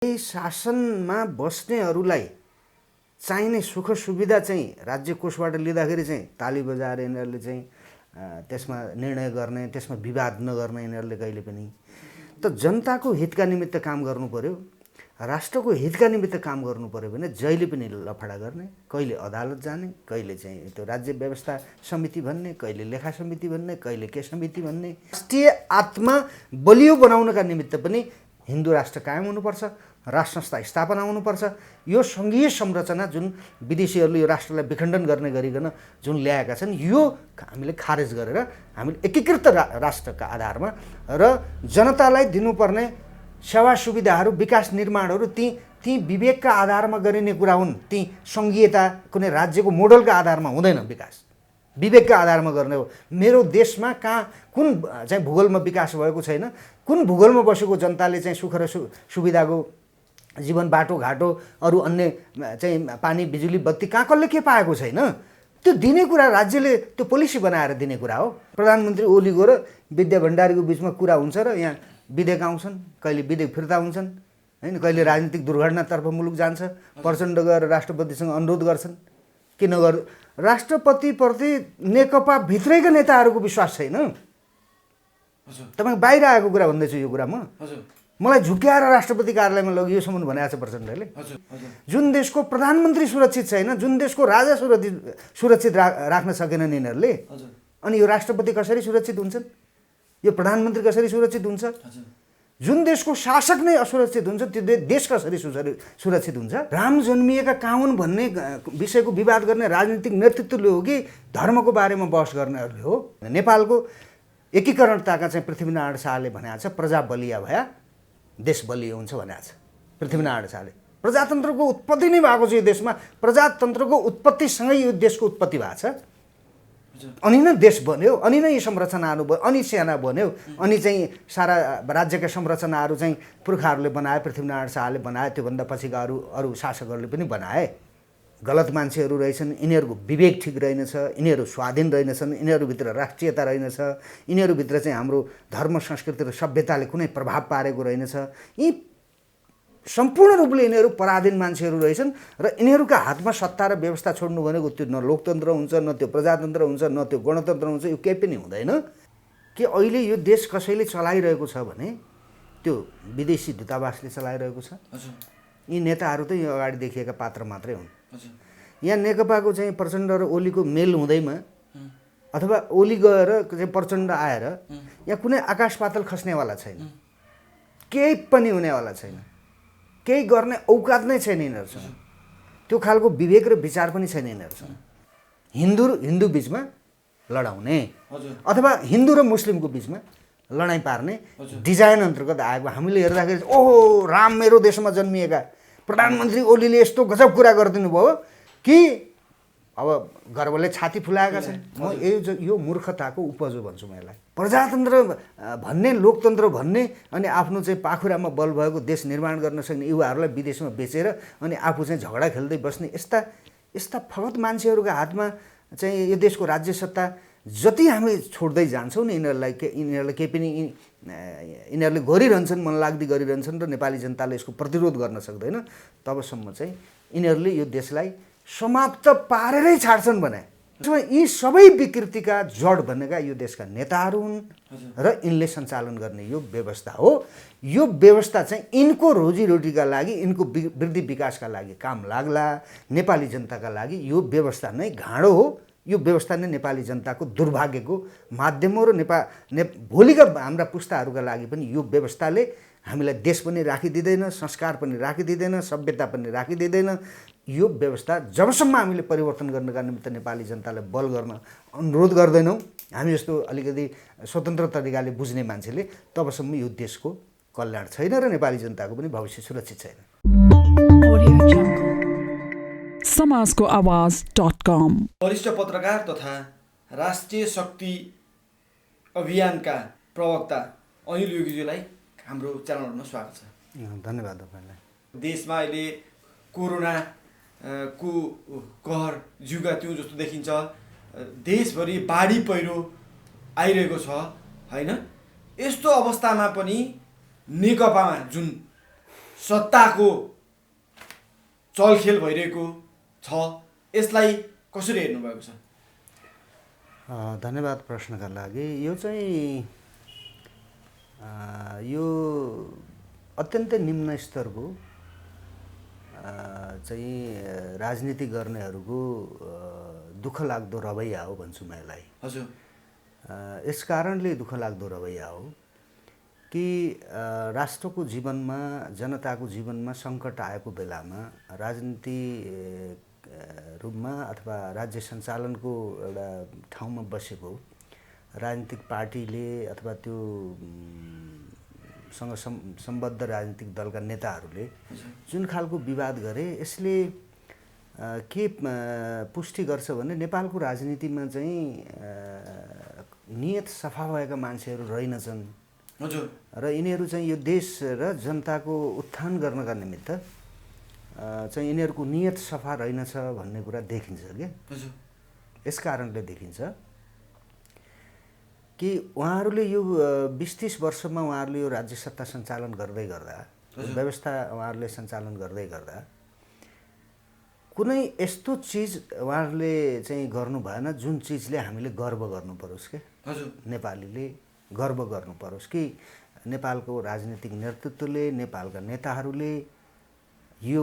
यही शासनमा बस्नेहरूलाई चाहिने सुख सुविधा चाहिँ राज्य कोषबाट लिँदाखेरि चाहिँ ताली बजाएर यिनीहरूले चाहिँ त्यसमा निर्णय गर्ने, त्यसमा विवाद नगर्ने यिनीहरूले कहिले पनि। त जनताको हितका निमित्त काम गर्नु पर्यो, राष्ट्रको हितका निमित्त काम गर्नु पर्यो भने जहिले पनि लफडा गर्ने, कहिले अदालत जाने, कहिले चाहिँ त्यो राज्य व्यवस्था समिति भन्ने, कहिले लेखा समिति भन्ने, कहिले के समिति भन्ने। राष्ट्रिय आत्मा बलियो बनाउनका निमित्त पनि हिन्दू राष्ट्र कायम हुनुपर्छ, राष्ट्र संस्था स्थापना हुनुपर्छ। यो सङ्घीय संरचना जुन विदेशीहरूले यो राष्ट्रलाई विखण्डन गर्ने गरिकन जुन ल्याएका छन्, यो हामीले खारेज गरेर हामीले एकीकृत राष्ट्रका आधारमा र जनतालाई दिनुपर्ने सेवा सुविधाहरू, विकास निर्माणहरू ती विवेकका आधारमा गरिने कुरा हुन्। ती सङ्घीयता कुनै राज्यको मोडलका आधारमा हुँदैन, विकास विवेकका आधारमा गर्ने हो। मेरो देशमा कहाँ कुन चाहिँ भूगोलमा विकास भएको छैन, कुन भूगोलमा बसेको जनताले चाहिँ सुख र सुविधाको जीवन, बाटोघाटो, अरू अन्य चाहिँ पानी, बिजुली, बत्ती कहाँ कसले के पाएको छैन, त्यो दिने कुरा राज्यले त्यो पोलिसी बनाएर दिने कुरा हो। प्रधानमन्त्री ओलीको र विद्या भण्डारीको बिचमा कुरा हुन्छ र यहाँ विधेयक आउँछन्, कहिले विधेयक फिर्ता हुन्छन् होइन, कहिले राजनीतिक दुर्घटनातर्फ मुलुक जान्छ। प्रचण्ड गएर राष्ट्रपतिसँग अनुरोध गर्छन्, किन राष्ट्रपतिप्रति नेकपा भित्रैका नेताहरूको विश्वास छैन। तपाईँ बाहिर आएको कुरा भन्दैछु, यो कुरा मलाई झुक्क्याएर राष्ट्रपति कार्यालयमा लगियोसम्म भनेको छ प्रचण्डले। जुन देशको प्रधानमन्त्री सुरक्षित छैन, जुन देशको राजा सुरक्षित राख्न सकेनन् यिनीहरूले, अनि यो राष्ट्रपति कसरी सुरक्षित हुन्छन्, यो प्रधानमन्त्री कसरी सुरक्षित हुन्छ? जुन देशको शासक नै असुरक्षित हुन्छ, त्यो देश कसरी सुरक्षित हुन्छ? राम जन्मिएका कहाँ हुन् भन्ने विषयको विवाद गर्ने राजनीतिक नेतृत्वले हो कि धर्मको बारेमा बहस गर्नेहरूले हो? नेपालको एकीकरणताका चाहिँ पृथ्वीनारायण शाहले भनेको छ, प्रजा बलिया भया देश बलियो हुन्छ भनेको छ पृथ्वीनारायण शाहले। प्रजातन्त्रको उत्पत्ति नै भएको छ यो देशमा, प्रजातन्त्रको उत्पत्तिसँगै यो देशको उत्पत्ति भएको छ, अनि नै देश बन्यो, अनि नै यी संरचनाहरू बन्यो, अनि सेना बन्यो, अनि चाहिँ सारा राज्यका संरचनाहरू चाहिँ पुर्खाहरूले बनाए, पृथ्वीनारायण शाहले बनाए, त्योभन्दा पछिका अरू शासकहरूले पनि बनाए। गलत मान्छेहरू रहेछन्, यिनीहरूको विवेक ठिक रहेनछ, यिनीहरू स्वाधीन रहेनछन्, यिनीहरूभित्र राष्ट्रियता रहेनछ, यिनीहरूभित्र चाहिँ हाम्रो धर्म, संस्कृति र सभ्यताले कुनै प्रभाव पारेको रहेनछ। यी सम्पूर्ण रूपले यिनीहरू पराधीन मान्छेहरू रहेछन् र यिनीहरूका हातमा सत्ता र व्यवस्था छोड्नु भनेको त्यो न लोकतन्त्र हुन्छ, न त्यो प्रजातन्त्र हुन्छ, न त्यो गणतन्त्र हुन्छ, यो केही पनि हुँदैन। कि अहिले यो देश कसैले चलाइरहेको छ भने त्यो विदेशी दूतावासले चलाइरहेको छ। यी नेताहरू त यो अगाडि देखिएका पात्र मात्रै हुन्। यहाँ नेकपाको चाहिँ प्रचण्ड र ओलीको मेल हुँदैमा, अथवा ओली गएर चाहिँ प्रचण्ड आएर यहाँ कुनै आकाश पातल खस्नेवाला छैन, केही पनि हुनेवाला छैन, केही गर्ने औकात नै छैन यिनीहरूसँग, त्यो खालको विवेक र विचार पनि छैन यिनीहरूसँग। हिन्दू बिचमा लडाउने अथवा हिन्दू र मुस्लिमको बिचमा लडाइँ पार्ने डिजाइन अन्तर्गत आएको हामीले हेर्दाखेरि, ओहो राम मेरो देशमा जन्मिएका प्रधानमन्त्री ओलीले यस्तो गजब कुरा गरिदिनु भयो कि अब गर्वले छाती फुलाएका छन्। म यो मूर्खताको उपज हो भन्छु म यसलाई। प्रजातन्त्र भन्ने, लोकतन्त्र भन्ने, अनि आफ्नो चाहिँ पाखुरामा बल भएको देश निर्माण गर्न सक्ने युवाहरूलाई विदेशमा बेचेर अनि आफू चाहिँ झगडा खेल्दै बस्ने यस्ता फगत मान्छेहरूका हातमा चाहिँ यो देशको राज्य सत्ता जति हामी छोड्दै जान्छौँ नि, यिनीहरूलाई केही पनि यिनीहरूले गरिरहन्छन्, मनलाग्दी गरिरहन्छन् र नेपाली जनताले यसको प्रतिरोध गर्न सक्दैन, तबसम्म चाहिँ यिनीहरूले यो देशलाई समाप्त पारेरै छाड्छन् भने। यी सबै विकृतिका जड भनेका यो देशका नेताहरू हुन् र यिनले सञ्चालन गर्ने यो व्यवस्था हो। यो व्यवस्था चाहिँ यिनको रोजीरोटीका लागि, यिनको वृद्धि विकासका लागि काम लाग्ला, नेपाली जनताका लागि यो व्यवस्था नै घाँडो हो। यो व्यवस्था नै नेपाली जनताको दुर्भाग्यको माध्यम हो र भोलिका हाम्रा पुस्ताहरूका लागि पनि यो व्यवस्थाले हामीलाई देश पनि राखिदिँदैन, संस्कार पनि राखिदिँदैन, सभ्यता पनि राखिदिँदैन। यो व्यवस्था जबसम्म हामीले परिवर्तन गर्नका निमित्त नेपाली जनतालाई बल गर्न अनुरोध गर्दैनौँ, हामी जस्तो अलिकति स्वतन्त्र तरिकाले बुझ्ने मान्छेले, तबसम्म यो देशको कल्याण छैन र नेपाली जनताको पनि भविष्य सुरक्षित छैन। समाजको आवाज.com वरिष्ठ पत्रकार तथा राष्ट्रिय शक्ति अभियानका प्रवक्ता अनिल योगीजीलाई हाम्रो च्यानलमा स्वागत छ। धन्यवाद तपाईँलाई। देशमा अहिले कोरोना को कहर जिउका त्यो जस्तो देखिन्छ, देशभरि बाढी पहिरो आइरहेको छ होइन। यस्तो अवस्थामा पनि नेकपामा जुन सत्ताको चलखेल भइरहेको छ, यसलाई कसरी हेर्नुभएको छ? धन्यवाद प्रश्नका लागि। यो चाहिँ यो अत्यन्तै निम्न स्तरको चाहिँ राजनीति गर्नेहरूको दुःख लाग्दो रवैया हो भन्छु म यसलाई। हजुर। यस कारणले दुःख लाग्दो रवैया हो कि राष्ट्रको जीवनमा, जनताको जीवनमा सङ्कट आएको बेलामा राजनीति रूपमा अथवा राज्य सञ्चालनको एउटा ठाउँमा बसेको राजनीतिक पार्टीले अथवा त्यो सँग सम्बद्ध राजनीतिक दलका नेताहरूले जुन खालको विवाद गरे, यसले के पुष्टि गर्छ भने नेपालको राजनीतिमा चाहिँ नियत सफा भएका मान्छेहरू रहेनछन्। हजुर। र यिनीहरू चाहिँ यो देश र जनताको उत्थान गर्नका निमित्त चाहिँ यिनीहरूको नियत सफा रहेनछ भन्ने कुरा देखिन्छ क्या। हजुर। यस कारणले देखिन्छ कि उहाँहरूले यो 20-30 वर्षमा उहाँहरूले यो राज्य सत्ता सञ्चालन गर्दै गर्दा, व्यवस्था उहाँहरूले सञ्चालन गर्दै गर्दा कुनै यस्तो चिज उहाँहरूले चाहिँ गर्नु भएन जुन चिजले हामीले गर्व गर्नु परोस् के। हजुर। नेपालीले गर्व गर्नु परोस् कि नेपालको राजनीतिक नेतृत्वले, नेपालका नेताहरूले यो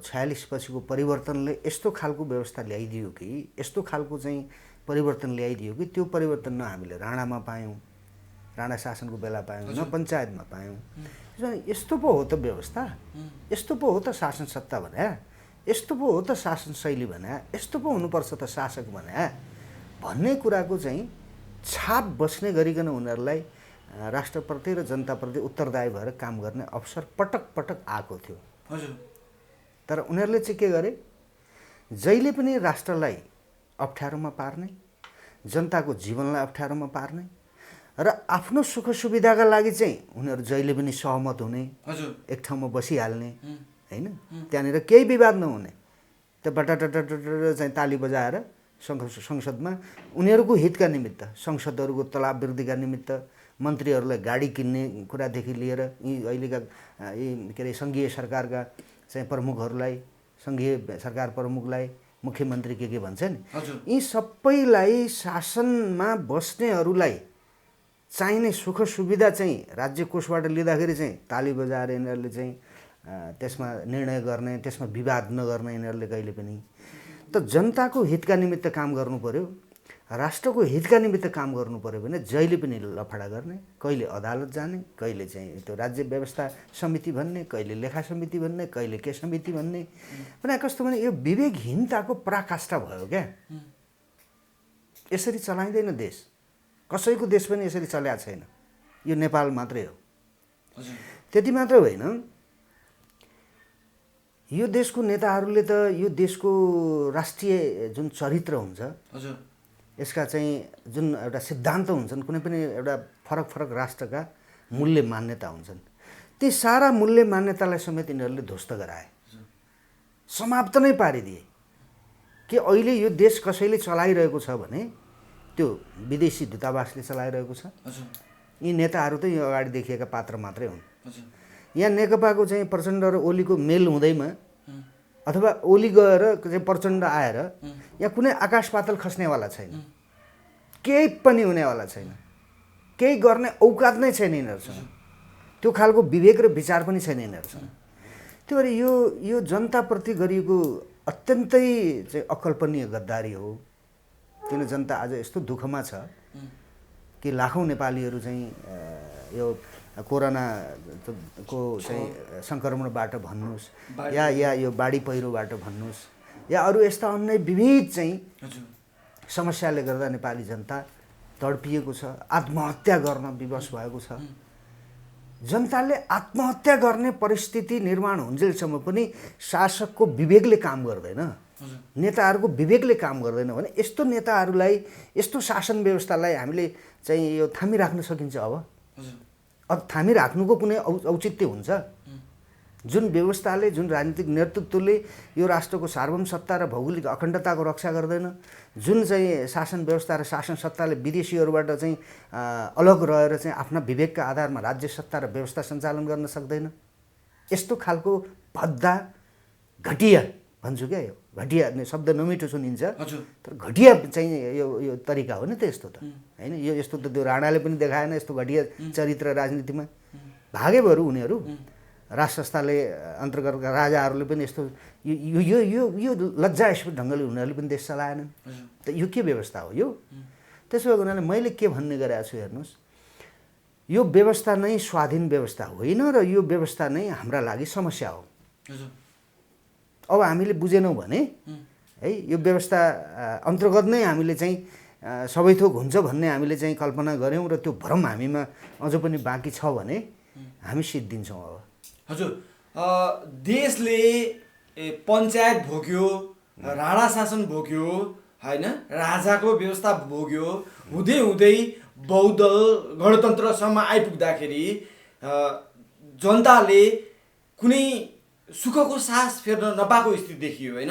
46 पछिको परिवर्तनले यस्तो खालको व्यवस्था ल्याइदियो कि, यस्तो खालको चाहिँ परिवर्तन ल्याइदियो कि त्यो परिवर्तन न हामीले राणामा पायौँ, राणा शासनको बेला पायौँ, न पञ्चायतमा पायौँ। यस्तो पो हो त व्यवस्था, यस्तो पो हो त शासन सत्ता भने, यस्तो पो हो त शासन शैली भने, यस्तो पो हुनुपर्छ त शासक भने भन्ने कुराको चाहिँ छाप बस्ने गरिकन उनीहरूलाई राष्ट्रप्रति र जनताप्रति उत्तरदायी भएर काम गर्ने अवसर पटक पटक आएको थियो। हजुर। तर उनीहरूले चाहिँ के गरे, जहिले पनि राष्ट्रलाई अप्ठ्यारोमा पार्ने, जनताको जीवनलाई अप्ठ्यारोमा पार्ने र आफ्नो सुख सुविधाका लागि चाहिँ उनीहरू जहिले पनि सहमत हुने, एक ठाउँमा बसिहाल्ने, होइन, त्यहाँनिर केही विवाद नहुने, त्यो बटाटटट चाहिँ ताली बजाएर संसदमा उनीहरूको हितका निमित्त, संसदहरूको तलब वृद्धिका निमित्त, मन्त्रीहरूलाई गाडी किन्ने कुरादेखि लिएर यी अहिलेका यी के अरे सङ्घीय सरकारका चाहिँ प्रमुखहरूलाई, सङ्घीय सरकार प्रमुखलाई मुख्यमन्त्री के भन्छ नि, यी सबैलाई शासनमा बस्नेहरूलाई चाहिने सुख सुविधा चाहिँ राज्य कोषबाट लिँदाखेरि चाहिँ ताली बजाएर यिनीहरूले चाहिँ त्यसमा निर्णय गर्ने, त्यसमा विवाद नगर्ने यिनीहरूले कहिले पनि। त जनताको हितका निमित्त काम गर्नु पर्यो, राष्ट्रको हितका निमित्त काम गर्नु पर्यो भने जहिले पनि लफडा गर्ने, कहिले अदालत जाने, कहिले चाहिँ त्यो राज्य व्यवस्था समिति भन्ने, कहिले लेखा समिति भन्ने, कहिले के समिति भन्ने भने कस्तो भने यो विवेकहीनताको पराकाष्ठा भयो क्या। यसरी चलाइँदैन देश, कसैको देश पनि यसरी चलेको छैन, यो नेपाल मात्रै हो। त्यति मात्र होइन, यो देशको नेताहरूले त यो देशको राष्ट्रिय जुन चरित्र हुन्छ, यसका चाहिँ जुन एउटा सिद्धान्त हुन्छन्, कुनै पनि एउटा फरक फरक राष्ट्रका मूल्य मान्यता हुन्छन्, ती सारा मूल्य मान्यतालाई समेत यिनीहरूले ध्वस्त गराए, समाप्त नै पारिदिए। कि अहिले यो देश कसैले चलाइरहेको छ भने त्यो विदेशी दूतावासले चलाइरहेको छ। यी नेताहरू त यो अगाडि देखिएका पात्र मात्रै हुन्। यहाँ नेकपाको चाहिँ प्रचण्ड र ओलीको मेल हुँदैमा अथवा ओली गएर चाहिँ प्रचण्ड आएर यहाँ कुनै आकाश पातल खस्नेवाला छैन, केही पनि हुनेवाला छैन, केही गर्ने औकात नै छैन यिनीहरूसँग, त्यो खालको विवेक र विचार पनि छैन यिनीहरूसँग। त्यो भएर यो जनताप्रति गरिएको अत्यन्तै चाहिँ अकल्पनीय गद्दारी हो। किन जनता आज यस्तो दुःखमा छ कि लाखौँ नेपालीहरू चाहिँ यो कोरोनाको चाहिँ सङ्क्रमणबाट भन्नुहोस् या यो बाढी पहिरोबाट भन्नुहोस् या अरू यस्ता अन्य विविध चाहिँ समस्याले गर्दा नेपाली जनता तडपिएको छ, आत्महत्या गर्न विवश भएको छ। जनताले आत्महत्या गर्ने परिस्थिति निर्माण हुन्जेलसम्म पनि शासकको विवेकले काम गर्दैन, नेताहरूको विवेकले काम गर्दैन भने यस्तो नेताहरूलाई, यस्तो शासन व्यवस्थालाई हामीले चाहिँ यो थामिराख्न सकिन्छ? अब थामिराख्नुको कुनै औचित्य हुन्छ? जुन व्यवस्थाले, जुन राजनीतिक नेतृत्वले यो राष्ट्रको सार्वभौम सत्ता र भौगोलिक अखण्डताको रक्षा गर्दैन, जुन चाहिँ शासन व्यवस्था र शासन सत्ताले विदेशीहरूबाट चाहिँ अलग रहेर चाहिँ आफ्ना विवेकका आधारमा राज्य सत्ता र व्यवस्था सञ्चालन गर्न सक्दैन, यस्तो खालको भद्दा घटिया भन्छु क्या, यो घटिया शब्द नमिठो सुनिन्छ, हजुर तर घटिया चाहिँ यो तरिका हो नि त यस्तो त होइन। यो यस्तो त त्यो राणाले पनि देखाएन यस्तो घटिया चरित्र राजनीतिमा। भागे बरु उनीहरू, राज संस्थाले अन्तर्गतका राजाहरूले पनि यस्तो यो यो यो यो लज्जास्पद ढङ्गले उनीहरूले पनि देश चलाएनन्। त यो के व्यवस्था हो यो? त्यसो भएको हुनाले मैले के भन्ने गरेको छु हेर्नुहोस्, यो व्यवस्था नै स्वाधीन व्यवस्था होइन र यो व्यवस्था नै हाम्रा लागि समस्या हो। अब हामीले बुझेनौँ भने है यो व्यवस्था अन्तर्गत नै हामीले चाहिँ सबै थोक हुन्छ भन्ने हामीले चाहिँ कल्पना गऱ्यौँ र त्यो भ्रम हामीमा अझ पनि बाँकी छ भने हामी सिद्धिन्छौँ। अब हजुर देशले पञ्चायत भोग्यो, राणा शासन भोग्यो होइन, राजाको व्यवस्था भोग्यो, हुँदै हुँदै बहुदल गणतन्त्रसम्म आइपुग्दाखेरि जनताले कुनै सुखको सास फेर्न नपाएको स्थिति देखियो होइन।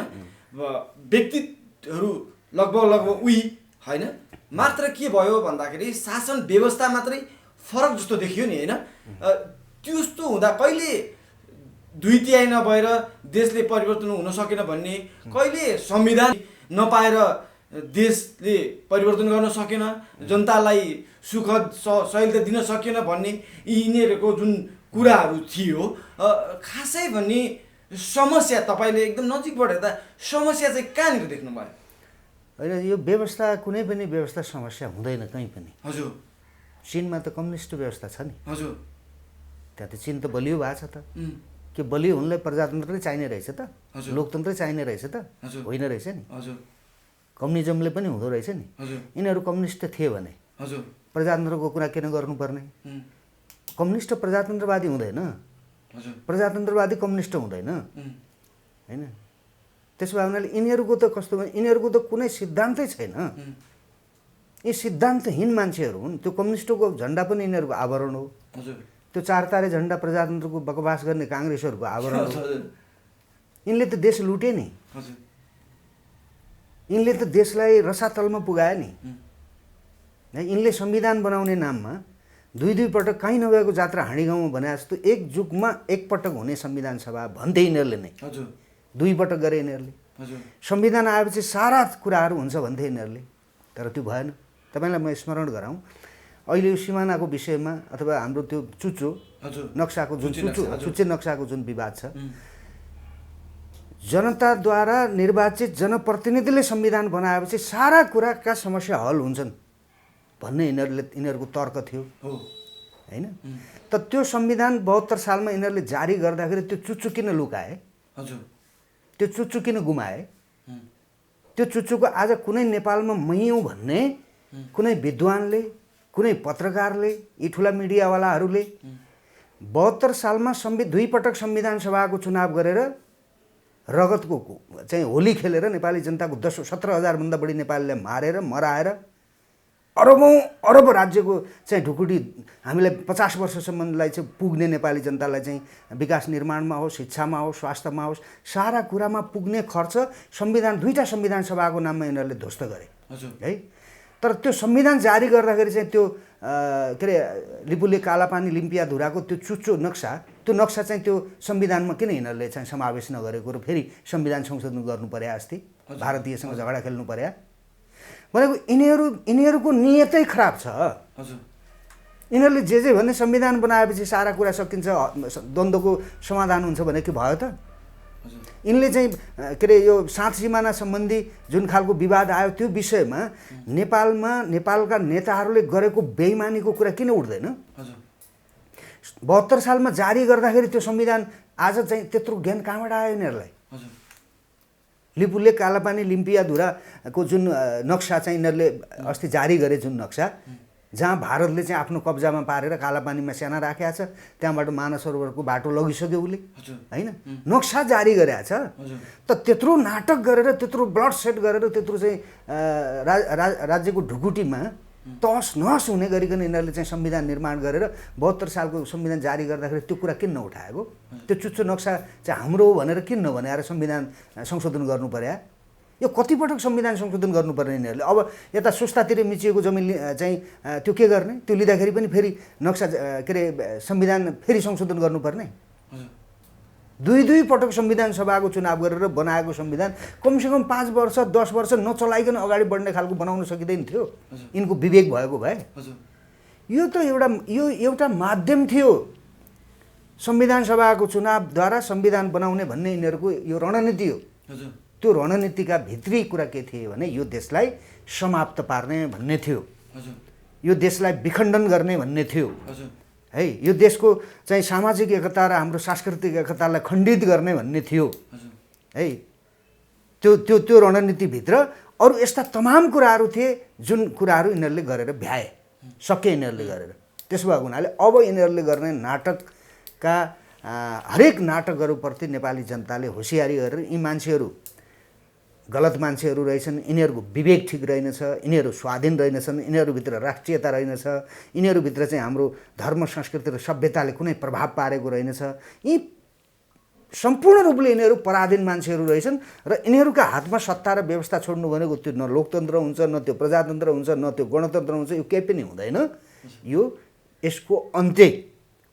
व्यक्तिहरू लगभग उही होइन, मात्र के भयो भन्दाखेरि शासन व्यवस्था मात्रै फरक जस्तो देखियो नि होइन। त्यस्तो हुँदा कहिले 2/3 नभएर देशले परिवर्तन हुन सकेन भन्ने, कहिले संविधान नपाएर देशले परिवर्तन गर्न सकेन, जनतालाई सुखद सहिलता दिन सकेन भन्ने यिनीहरूको जुन कुराहरू थियो, खासै भन्ने समस्या तपाईँले एकदम नजिकबाट हेर्दा समस्या चाहिँ कहाँनिर देख्नुभयो? होइन, यो व्यवस्था कुनै पनि व्यवस्था समस्या हुँदैन कहीँ पनि। हजुर चिनमा त कम्युनिस्ट व्यवस्था छ नि। हजुर त्यहाँ त चिन त बलियो भएको छ त। के बलियो हुनलाई प्रजातन्त्रै चाहिने रहेछ त? लोकतन्त्रै चाहिने रहेछ त? होइन रहेछ नि। हजुर कम्युनिजमले पनि हुँदो रहेछ नि। हजुर यिनीहरू कम्युनिस्ट थिए भने हजुर प्रजातन्त्रको कुरा किन गर्नुपर्ने? कम्युनिस्ट प्रजातन्त्रवादी हुँदैन, हजुर प्रजातन्त्रवादी कम्युनिस्ट हुँदैन होइन। त्यसो भए हुनाले यिनीहरूको त कस्तो भने यिनीहरूको त कुनै सिद्धान्तै छैन। यी सिद्धान्तहीन मान्छेहरू हुन्। त्यो कम्युनिस्टको झन्डा पनि यिनीहरूको आवरण हो। हजुर त्यो 4 तारे झन्डा प्रजातन्त्रको बकवास गर्ने काङ्ग्रेसहरूको आवरण हो। यिनले त देश लुटे नि, हजुर यिनले त देशलाई रसातलमा पुगाए नि। यिनले संविधान बनाउने नाममा 2 पटक कहीँ नभएको जात्रा हाँडी गाउँमा भने जस्तो एक जुगमा एकपटक हुने संविधान सभा भन्थे यिनीहरूले नै। हजुर 2 पटक गरे यिनीहरूले। हजुर संविधान आएपछि सारा कुराहरू हुन्छ भन्थे यिनीहरूले, तर त्यो भएन। तपाईँलाई म स्मरण गराउँ, अहिले यो सिमानाको विषयमा अथवा हाम्रो त्यो चुच्चो नक्साको जुन चुच्चे नक्साको जुन विवाद छ, जनताद्वारा निर्वाचित जनप्रतिनिधिले संविधान बनाएपछि सारा कुराका समस्या हल हुन्छन् भन्ने यिनीहरूको तर्क थियो होइन। त त्यो संविधान 72 सालमा यिनीहरूले जारी गर्दाखेरि त्यो चुच्चो किन लुकाए? हजुर त्यो चुच्चो किन गुमाए? त्यो चुच्चोको आज कुनै नेपालमा मैयौँ भन्ने कुनै विद्वानले, कुनै पत्रकारले, यी ठुला मिडियावालाहरूले 72 सालमा 2 पटक संविधान सभाको चुनाव गरेर रगतको चाहिँ होली खेलेर नेपाली जनताको 17,000 भन्दा बढी नेपालीलाई मारेर मराएर अरब राज्यको चाहिँ ढुकुटी हामीलाई 50 वर्षसम्मलाई चाहिँ पुग्ने नेपाली जनतालाई चाहिँ विकास निर्माणमा होस्, शिक्षामा होस्, स्वास्थ्यमा होस्, सारा कुरामा पुग्ने खर्च दुईटा संविधान सभाको नाममा यिनीहरूले ध्वस्त गरे है। तर त्यो संविधान जारी गर्दाखेरि चाहिँ त्यो के अरे लिपुले कालापानी लिम्पिया धुराको त्यो चुच्चो नक्सा, त्यो नक्सा चाहिँ त्यो संविधानमा किन यिनीहरूले चाहिँ समावेश नगरेको र फेरि संविधान संशोधन गर्नु पर्यो? अस्ति भारतीयसँग झगडा खेल्नु पर्यो भनेको यिनीहरूको नियतै खराब छ। यिनीहरूले जे भन्ने संविधान बनाएपछि सारा कुरा सकिन्छ, द्वन्द्वको समाधान हुन्छ भने के भयो त? यिनले चाहिँ के अरे यो सात सिमाना सम्बन्धी जुन खालको विवाद आयो त्यो विषयमा नेपालका नेताहरूले गरेको बेइमानीको कुरा किन उठ्दैन? 72 सालमा जारी गर्दाखेरि त्यो संविधान आज चाहिँ त्यत्रो ज्ञान कहाँबाट आयो यिनीहरूलाई? लिपुले कालापानी लिम्पिया धुराको जुन नक्सा चाहिँ यिनीहरूले अस्ति जारी गरे, जुन नक्सा जहाँ भारतले चाहिँ आफ्नो कब्जामा पारेर कालापानीमा सेना राखेको छ, त्यहाँबाट मानस सरोवरको बाटो लगिसक्यो उसले होइन, नक्सा जारी गरेको छ। त त्यत्रो नाटक गरेर, त्यत्रो ब्लड सेट गरेर, त्यत्रो चाहिँ राज्यको ढुकुटीमा तहस नहस हुने गरिकन यिनीहरूले चाहिँ संविधान निर्माण गरेर 72 सालको संविधान जारी गर्दाखेरि त्यो कुरा किन नउठाएको? त्यो चुच्चो नक्सा चाहिँ हाम्रो हो भनेर किन नभनेर संविधान संशोधन गर्नु पर्यो? यो कतिपटक संविधान संशोधन गर्नुपर्ने यिनीहरूले? अब यता सुस्तातिर मिचिएको जमिन चाहिँ त्यो के गर्ने? त्यो लिँदाखेरि पनि फेरि नक्सा के अरे संविधान फेरि संशोधन गर्नुपर्ने? दुई पटक संविधान सभाको चुनाव गरेर बनाएको संविधान कमसेकम 5 वर्ष 10 वर्ष नचलाइकन अगाडि बढ्ने खालको बनाउन सकिँदैन थियो यिनको विवेक भएको भए। यो त एउटा माध्यम थियो संविधान सभाको चुनावद्वारा संविधान बनाउने भन्ने यिनीहरूको यो रणनीति हो। त्यो रणनीतिका भित्री कुरा के थिए भने यो देशलाई समाप्त पार्ने भन्ने थियो, यो देशलाई विखण्डन गर्ने भन्ने थियो है, यो देशको चाहिँ सामाजिक एकता र हाम्रो सांस्कृतिक एकतालाई खण्डित गर्ने भन्ने थियो है। त्यो रणनीतिभित्र अरू यस्ता तमाम कुराहरू थिए जुन कुराहरू यिनीहरूले गरेर भ्याए सके यिनीहरूले गरेर। त्यसो भएको हुनाले अब यिनीहरूले गर्ने नाटकका हरेक नाटकहरूप्रति नेपाली जनताले होसियारी गरेर यी मान्छेहरू गलत मान्छेहरू रहेछन्, यिनीहरूको विवेक ठिक रहेनछ, यिनीहरू स्वाधीन रहेनछन्, यिनीहरूभित्र राष्ट्रियता रहेनछ, यिनीहरूभित्र चाहिँ हाम्रो धर्म संस्कृति र सभ्यताले कुनै प्रभाव पारेको रहेनछ, यी सम्पूर्ण रूपले यिनीहरू पराधीन मान्छेहरू रहेछन् र यिनीहरूका हातमा सत्ता र व्यवस्था छोड्नु भनेको त्यो न लोकतन्त्र हुन्छ, न त्यो प्रजातन्त्र हुन्छ, न त्यो गणतन्त्र हुन्छ, यो केही पनि हुँदैन। यो यसको अन्त्य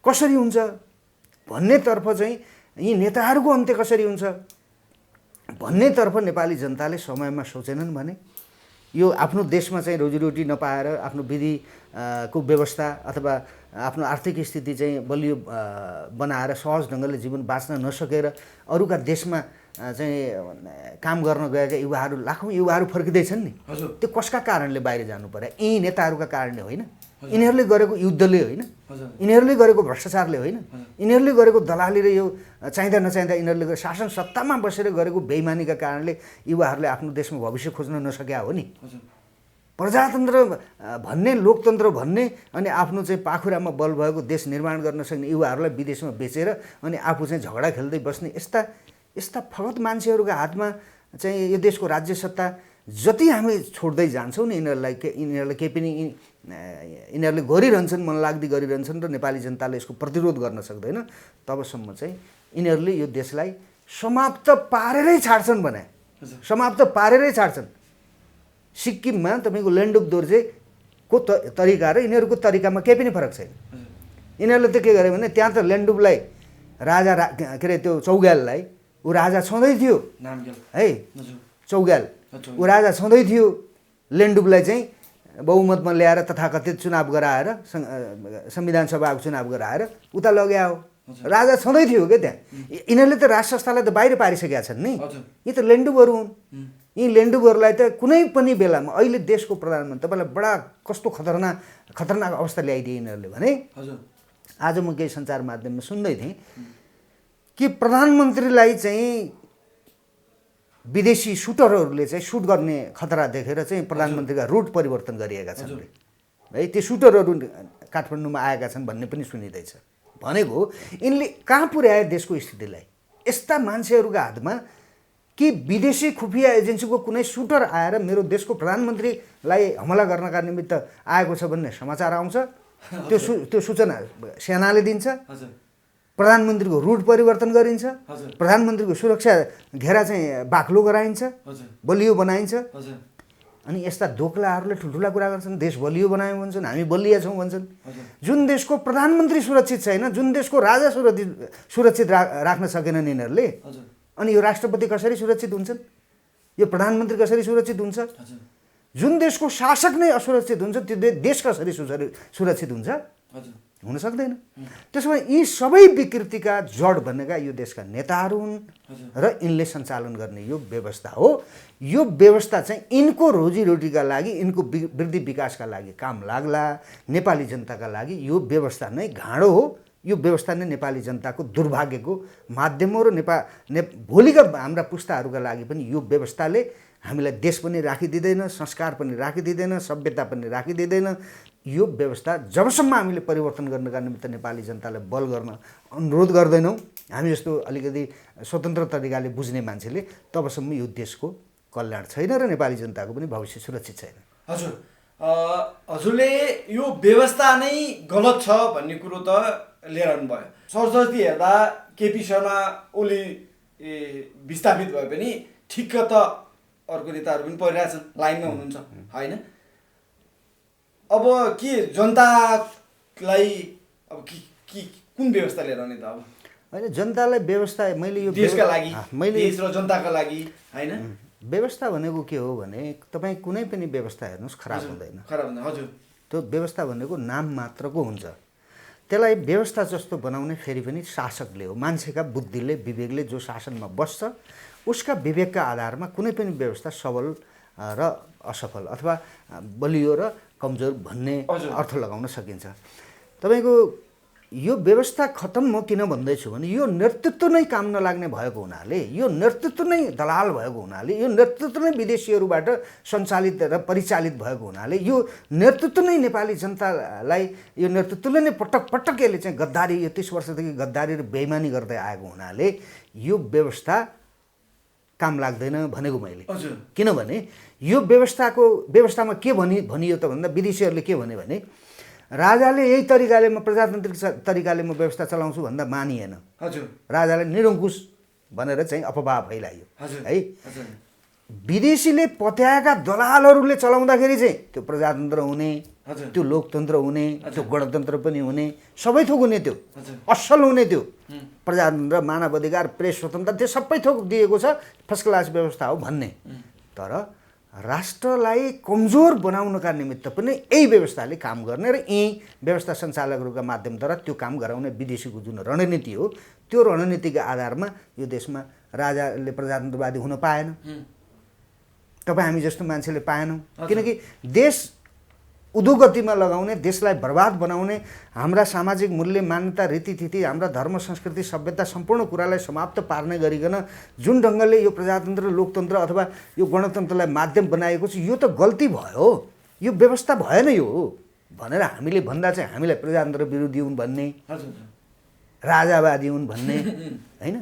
कसरी हुन्छ भन्नेतर्फ चाहिँ यी नेताहरूको अन्त्य कसरी हुन्छ भन्नेतर्फ नेपाली जनताले समयमा सोचेनन् भने यो आफ्नो देशमा चाहिँ रोजीरोटी नपाएर आफ्नो विधि को व्यवस्था अथवा आफ्नो आर्थिक स्थिति चाहिँ बलियो बनाएर सहज ढङ्गले जीवन बाँच्न नसकेर अरूका देशमा चाहिँ काम गर्न गएका युवाहरू लाखौँ युवाहरू फर्किँदैछन् नि। त्यो कसका कारणले बाहिर जानु पर्यो? यी नेताहरूका कारणले होइन, यिनीहरूले गरेको युद्धले होइन, यिनीहरूले गरेको भ्रष्टाचारले होइन, यिनीहरूले गरेको दलाली र यो चाहिँदा नचाहिँदा यिनीहरूले शासन सत्तामा बसेर गरेको बेइमानीका कारणले युवाहरूले आफ्नो देशमा भविष्य खोज्न नसकेका हो नि। प्रजातन्त्र भन्ने लोकतन्त्र भन्ने अनि आफ्नो चाहिँ पाखुरामा बल भएको देश निर्माण गर्न सक्ने युवाहरूलाई विदेशमा बेचेर अनि आफू चाहिँ झगडा खेल्दै बस्ने यस्ता फगत मान्छेहरूका हातमा चाहिँ यो देशको राज्य सत्ता जति हामी छोड्दै जान्छौँ नि यिनीहरूलाई केही पनि यिनीहरूले गरिरहन्छन्, मनलाग्दी गरिरहन्छन् र नेपाली जनताले यसको प्रतिरोध गर्न सक्दैन, तबसम्म चाहिँ यिनीहरूले यो देशलाई समाप्त पारेरै छाड्छन् भने समाप्त पारेरै छाड्छन्। सिक्किममा तपाईँको लेन्डुप दोर्जेको तरिका र यिनीहरूको तरिकामा केही पनि फरक छैन। यिनीहरूले त के गरे भने त्यहाँ त लेन्डुपलाई राजा के अरे त्यो चौग्याललाई ऊ राजा छँदै थियो है, चौग्याल ऊ राजा छँदै थियो, लेन्डुपलाई चाहिँ बहुमतमा ल्याएर तथाकथित चुनाव गराएर संविधान सभाको चुनाव गराएर उता लग्याओ, राजा छँदै थियो क्या त्यहाँ। यिनीहरूले त राज संस्थालाई त बाहिर पारिसकेका छन् नि, यी त लेन्डुपहरू हुन्। यी लेन्डुपहरूलाई त कुनै पनि बेलामा अहिले देशको प्रधानमन्त्री तपाईँलाई बडा कस्तो खतरनाक अवस्था ल्याइदिए यिनीहरूले भने आज म केही सञ्चार माध्यममा सुन्दै थिएँ कि प्रधानमन्त्रीलाई चाहिँ विदेशी सुटरहरूले चाहिँ सुट गर्ने खतरा देखेर चाहिँ प्रधानमन्त्रीका रुट परिवर्तन गरिएका छन् है। त्यो सुटरहरू काठमाडौँमा आएका छन् भन्ने पनि सुनिँदैछ। भनेको यिनले कहाँ पुर्याए देशको स्थितिलाई? यस्ता मान्छेहरूका हातमा कि विदेशी खुफिया एजेन्सीको कुनै सुटर आएर मेरो देशको प्रधानमन्त्रीलाई हमला गर्नका निमित्त आएको छ भन्ने समाचार आउँछ, त्यो सूचना सेनाले दिन्छ, प्रधानमन्त्रीको रुट परिवर्तन गरिन्छ, प्रधानमन्त्रीको सुरक्षा घेरा चाहिँ बाक्लो गराइन्छ, बलियो बनाइन्छ। अनि यस्ता दोक्लाहरूले ठुल्ठुला कुरा गर्छन्, देश बलियो बनायौँ भन्छन्, हामी बलिया छौँ भन्छन्। जुन देशको प्रधानमन्त्री सुरक्षित छैन, जुन देशको राजा सुरक्षित राख्न सकेनन् यिनीहरूले, अनि यो राष्ट्रपति कसरी सुरक्षित हुन्छन्? यो प्रधानमन्त्री कसरी सुरक्षित हुन्छ? जुन देशको शासक नै असुरक्षित हुन्छ त्यो देश कसरी सुरक्षित हुन्छ? हुन सक्दैन। त्यसो भए यी सबै विकृतिका जड भनेका यो देशका नेताहरू हुन् र यिनले सञ्चालन गर्ने यो व्यवस्था हो। यो व्यवस्था चाहिँ यिनको रोजीरोटीका लागि, यिनको वृद्धि विकासका लागि काम लाग्ला, नेपाली जनताका लागि यो व्यवस्था नै घाँडो हो। यो व्यवस्था नै नेपाली जनताको दुर्भाग्यको माध्यम हो र भोलिका हाम्रा पुस्ताहरूका लागि पनि यो व्यवस्थाले हामीलाई देश पनि राखिदिँदैन, संस्कार पनि राखिदिँदैन, सभ्यता पनि राखिदिँदैन। यो व्यवस्था जबसम्म हामीले परिवर्तन गर्नका निमित्त नेपाली जनतालाई बल गर्न अनुरोध गर्दैनौँ, हामी जस्तो अलिकति स्वतन्त्र तरिकाले बुझ्ने मान्छेले, तबसम्म यो देशको कल्याण छैन र नेपाली जनताको पनि भविष्य सुरक्षित छैन। हजुरले यो व्यवस्था नै गलत छ भन्ने कुरो त लिएर आउनुभयो। सरस्वती हेर्दा केपी शर्मा ओली विस्थापित भए पनि ठिक्क त अर्को नेताहरू पनि परिरहेछन्, लाइनमा हुनुहुन्छ होइन? अब के जनतालाई अब कुन व्यवस्था लिएर आउने त? अब होइन जनतालाई व्यवस्था मैले यो देशका लागि मैले देश र जनताका लागि हैन व्यवस्था भनेको के हो भने तपाईँ कुनै पनि व्यवस्था हेर्नुहोस् खराब हुँदैन खराब हुँदैन हजुर त्यो व्यवस्था भनेको नाम मात्रको हुन्छ त्यसलाई व्यवस्था जस्तो बनाउने फेरि पनि शासकले हो मान्छेका बुद्धिले विवेकले जो शासनमा बस्छ उसका विवेकका आधारमा कुनै पनि व्यवस्था सबल र असफल अथवा बलियो र कमजोर भन्ने अर्थ लगाउन सकिन्छ तपाईँको यो व्यवस्था खतम म किन भन्दैछु भने यो नेतृत्व नै काम नलाग्ने भएको हुनाले यो नेतृत्व नै दलाल भएको हुनाले यो नेतृत्व नै विदेशीहरूबाट सञ्चालित र परिचालित भएको हुनाले यो नेतृत्व नै नेपाली जनतालाई यो नेतृत्वले नै पटक पटक यसले चाहिँ गद्दारी यो 30 वर्षदेखि गद्दारी र बेइमानी गर्दै आएको हुनाले यो व्यवस्था काम लाग्दैन भनेको मैले किनभने यो व्यवस्थामा के भनियो त भन्दा विदेशीहरूले के भने राजाले यही तरिकाले म प्रजातान्त्रिक तरिकाले म व्यवस्था चलाउँछु भन्दा मानिएन हजुर राजाले निरङ्कुश भनेर चाहिँ अफवाह फैलायो है विदेशीले पत्याएका दलालहरूले चलाउँदाखेरि चाहिँ त्यो प्रजातन्त्र हुने त्यो लोकतन्त्र हुने त्यो गणतन्त्र पनि हुने सबै थोक हुने त्यो असल हुने त्यो प्रजातन्त्र मानव अधिकार प्रेस स्वतन्त्रता त्यो सबै थोक दिएको छ फर्स्ट क्लास व्यवस्था हो भन्ने तर राष्ट्रलाई कमजोर बनाउनका निमित्त पनि यही व्यवस्थाले काम गर्ने र यी व्यवस्था सञ्चालकहरूका माध्यमद्वारा त्यो काम गराउने विदेशीको जुन रणनीति हो त्यो रणनीतिका आधारमा यो देशमा राजाले प्रजातन्त्रवादी हुन पाएन तपाईँ हामी जस्तो मान्छेले पाएनौँ किनकि देश उद्योगतिमा लगाउने देशलाई बर्बाद बनाउने हाम्रा सामाजिक मूल्य मान्यता रीतिथिति हाम्रा धर्म संस्कृति सभ्यता सम्पूर्ण कुरालाई समाप्त पार्ने गरिकन जुन ढङ्गले यो प्रजातन्त्र लोकतन्त्र अथवा यो गणतन्त्रलाई माध्यम बनाएको छ यो त गल्ती भयो यो व्यवस्था भएन यो भनेर हामीले भन्दा चाहिँ हामीलाई प्रजातन्त्र विरोधी हुन् भन्ने राजावादी हुन् भन्ने हैन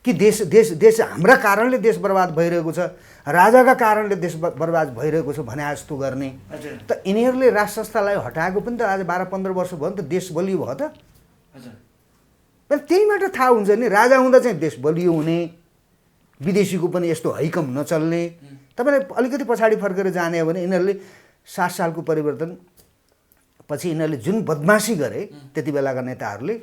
कि देश हाम्रा कारणले देश बर्बाद भइरहेको छ राजाका कारणले देश बर्बाद भइरहेको छ भने जस्तो गर्ने त यिनीहरूले राज संस्थालाई हटाएको पनि त आज 12-15 वर्ष भयो नि त देश बलियो भयो त त्यहीबाट थाहा हुन्छ नि राजा हुँदा चाहिँ देश बलियो हुने विदेशीको पनि यस्तो हैकम नचल्ने तपाईँलाई अलिकति पछाडि फर्केर जाने हो भने यिनीहरूले 7 सालको परिवर्तन पछि यिनीहरूले जुन बदमासी गरे त्यति बेलाका नेताहरूले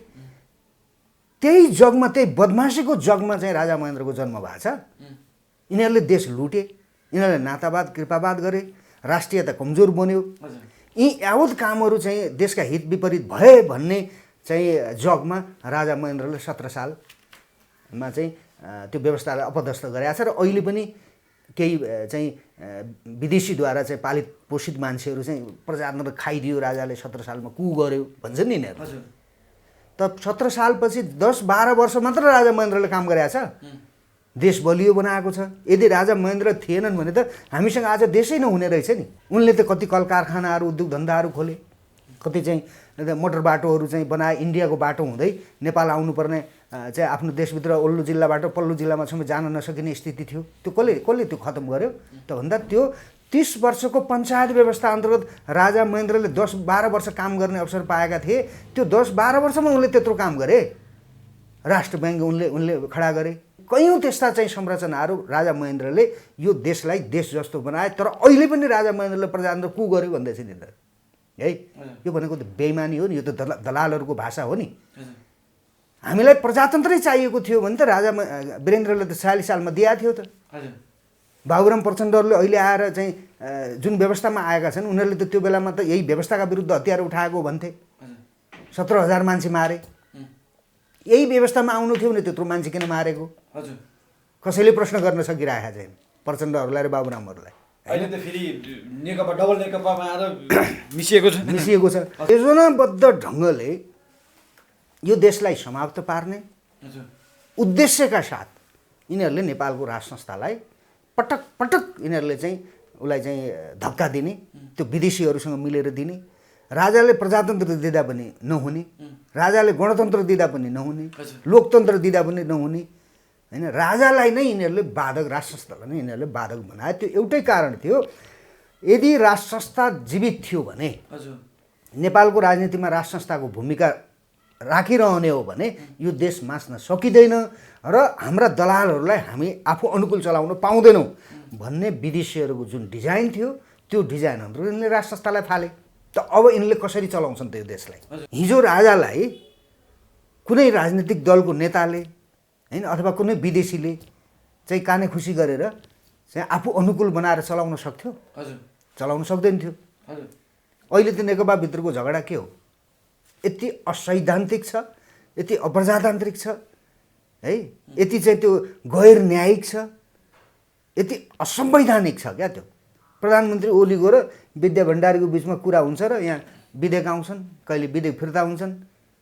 त्यही जगमा त्यही बदमासीको जगमा चाहिँ राजा महेन्द्रको जन्म भएको छ यिनीहरूले देश लुटे यिनीहरूले नातावाद कृपावाद गरे राष्ट्रियता कमजोर बन्यो यी यावत कामहरू चाहिँ देशका हित विपरीत भए भन्ने चाहिँ जगमा राजा महेन्द्रले 17 सालमा चाहिँ त्यो व्यवस्थालाई अपदस्थ गरेको छ र अहिले पनि केही चाहिँ विदेशीद्वारा चाहिँ पालित पोषित मान्छेहरू चाहिँ प्रजातन्त्र खाइदियो राजाले 17 सालमा कु गर्यो भन्छन् नि यिनीहरू त 17 सालपछि 10-12 वर्ष मात्र राजा महेन्द्रले काम गरेको छ देश बलियो बनाएको छ यदि राजा महेन्द्र थिएनन् भने त हामीसँग आज देशै नहुने रहेछ नि उनले त कति कल कारखानाहरू उद्योग धन्दाहरू खोले कति चाहिँ मोटर बाटोहरू चाहिँ बनाए इन्डियाको बाटो हुँदै नेपाल आउनुपर्ने चाहिँ आफ्नो देशभित्र ओल्लो जिल्लाबाट पल्लो जिल्लामा समेत जान नसकिने स्थिति थियो त्यो कसले त्यो खत्तम गर्यो त भन्दा त्यो 30 वर्षको पञ्चायत व्यवस्था अन्तर्गत राजा महेन्द्रले 10-12 वर्ष काम गर्ने अवसर पाएका थिए त्यो 10-12 वर्षमा उनले त्यत्रो काम गरे राष्ट्र ब्याङ्क उनले खडा गरे कयौँ त्यस्ता चाहिँ संरचनाहरू राजा महेन्द्रले यो देशलाई देश जस्तो बनाए तर अहिले पनि राजा महेन्द्रले प्रजातन्त्र कु गर्यो भन्दैछ नि त है यो भनेको त बेइमानी हो नि यो त दलालहरूको भाषा हो नि हामीलाई प्रजातन्त्रै चाहिएको थियो भने त राजा वीरेन्द्रले त 46 सालमा दिएको थियो त बाबुराम प्रचण्डहरूले अहिले आएर चाहिँ जुन व्यवस्थामा आएका छन् उनीहरूले त त्यो बेलामा त यही व्यवस्थाका विरुद्ध हतियार उठाएको भन्थे 17,000 मान्छे मारे यही व्यवस्थामा आउनु थियो भने त्यत्रो मान्छे किन मारेको कसैले प्रश्न गर्न सकिरहेका छैन प्रचण्डहरूलाई र बाबुरामहरूलाई अहिले त फेरि नेकपा डबल नेकपामा आएर मिसिएको छ योजनाबद्ध ढङ्गले यो देशलाई समाप्त पार्ने उद्देश्यका साथ यिनीहरूले नेपालको राज संस्थालाई पटक पटक यिनीहरूले चाहिँ उसलाई चाहिँ धक्का दिने त्यो विदेशीहरूसँग मिलेर दिने राजाले प्रजातन्त्र दिँदा पनि नहुने राजाले गणतन्त्र दिँदा पनि नहुने लोकतन्त्र दिँदा पनि नहुने हैन राजालाई नै यिनीहरूले बाधक राज संस्थालाई नै यिनीहरूले बाधक बनाए त्यो एउटै कारण थियो यदि राज संस्था जीवित थियो भने नेपालको राजनीतिमा राज संस्थाको भूमिका राखिरहने हो भने यो देश मास्न सकिँदैन र हाम्रा दलालहरूलाई हामी आफू अनुकूल चलाउन पाउँदैनौँ भन्ने विदेशीहरूको जुन डिजाइन थियो त्यो डिजाइन अनुसार यिनले राज संस्थालाई फाले त अब यिनले कसरी चलाउँछन् त्यो देशलाई हिजो राजालाई कुनै राजनीतिक दलको नेताले हैन अथवा कुनै विदेशीले चाहिँ काने खुसी गरेर चाहिँ आफू अनुकूल बनाएर चलाउन सक्थ्यो? हजुर चलाउन सक्दैन थियो। हजुर अहिले त नेकपा भित्रको झगडा के हो? यति असैद्धान्तिक छ, यति अप्रजातान्त्रिक छ है, यति चाहिँ त्यो गैर न्यायिक छ, यति असंवैधानिक छ क्या त्यो। प्रधानमन्त्री ओलीको र विद्या भण्डारीको बिचमा कुरा हुन्छ र यहाँ विधेयक आउँछन्, कहिले विधेयक फिर्ता हुन्छन्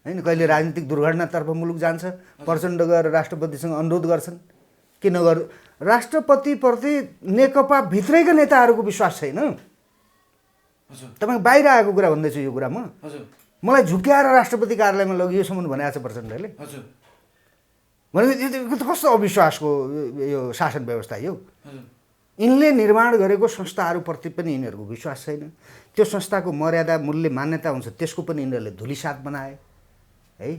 हैन, कहिले राजनीतिक दुर्घटनातर्फ मुलुक जान्छ, प्रचण्ड गएर राष्ट्रपतिसँग अनुरोध गर्छन्। किन राष्ट्रपतिप्रति नेकपा भित्रैका नेताहरूको विश्वास छैन। तपाईँ बाहिर आएको कुरा भन्दैछु यो कुरा म। मलाई झुक्क्याएर राष्ट्रपति कार्यालयमा लगियोसम्म भनेको छ प्रचण्डले। भनेपछि यो त कस्तो अविश्वासको यो शासन व्यवस्था यो। यिनले निर्माण गरेको संस्थाहरूप्रति पनि यिनीहरूको विश्वास छैन। त्यो संस्थाको मर्यादा मूल्य मान्यता हुन्छ त्यसको पनि यिनीहरूले धुलिसात बनाए है।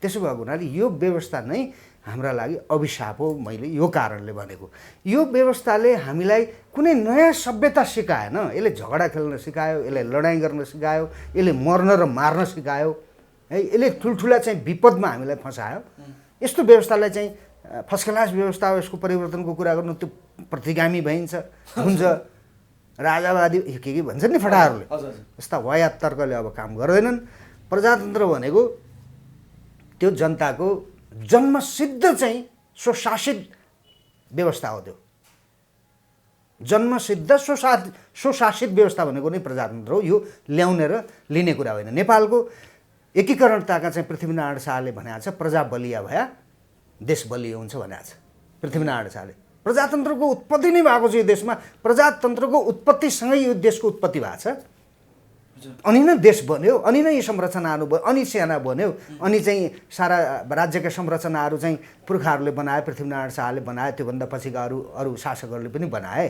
त्यसो भएको हुनाले यो व्यवस्था नै हाम्रा लागि अभिशाप हो। मैले यो कारणले भनेको यो व्यवस्थाले हामीलाई कुनै नयाँ सभ्यता सिकाएन। यसले झगडा खेल्न सिकायो, यसले लडाइँ गर्न सिकायो, यसले मर्न र मार्न सिकायो है। यसले ठुल्ठुला चाहिँ विपदमा हामीलाई फसायो। यस्तो व्यवस्थालाई चाहिँ फर्स्ट क्लास व्यवस्था हो, यसको परिवर्तनको कुरा गर्नु त्यो प्रतिगामी भइन्छ हुन्छ। राजावादी के भन्छन् नि फटाहरूले, यस्ता वाया तर्कले अब काम गर्दैनन्। प्रजातन्त्र भनेको त्यो जनताको जन्मसिद्ध चाहिँ स्वशासित व्यवस्था हो। त्यो जन्मसिद्ध स्वशासित व्यवस्था भनेको नै प्रजातन्त्र हो। यो ल्याउने र लिने कुरा होइन। नेपालको एकीकरणताका चाहिँ पृथ्वीनारायण शाहले भनेको छ प्रजा बलिया भया देश बलियो हुन्छ भनेको छ पृथ्वीनारायण शाहले। प्रजातन्त्रको उत्पत्ति नै भएको छ यो देशमा। प्रजातन्त्रको उत्पत्तिसँगै यो देशको उत्पत्ति भएको छ। अनि नै देश बन्यो, अनि नै यी संरचनाहरू बन्यो, अनि सेना बन्यो, अनि चाहिँ सारा राज्यका संरचनाहरू चाहिँ पुर्खाहरूले बनाए, पृथ्वीनारायण शाहले बनाए, त्योभन्दा पछिका अरू शासकहरूले पनि बनाए।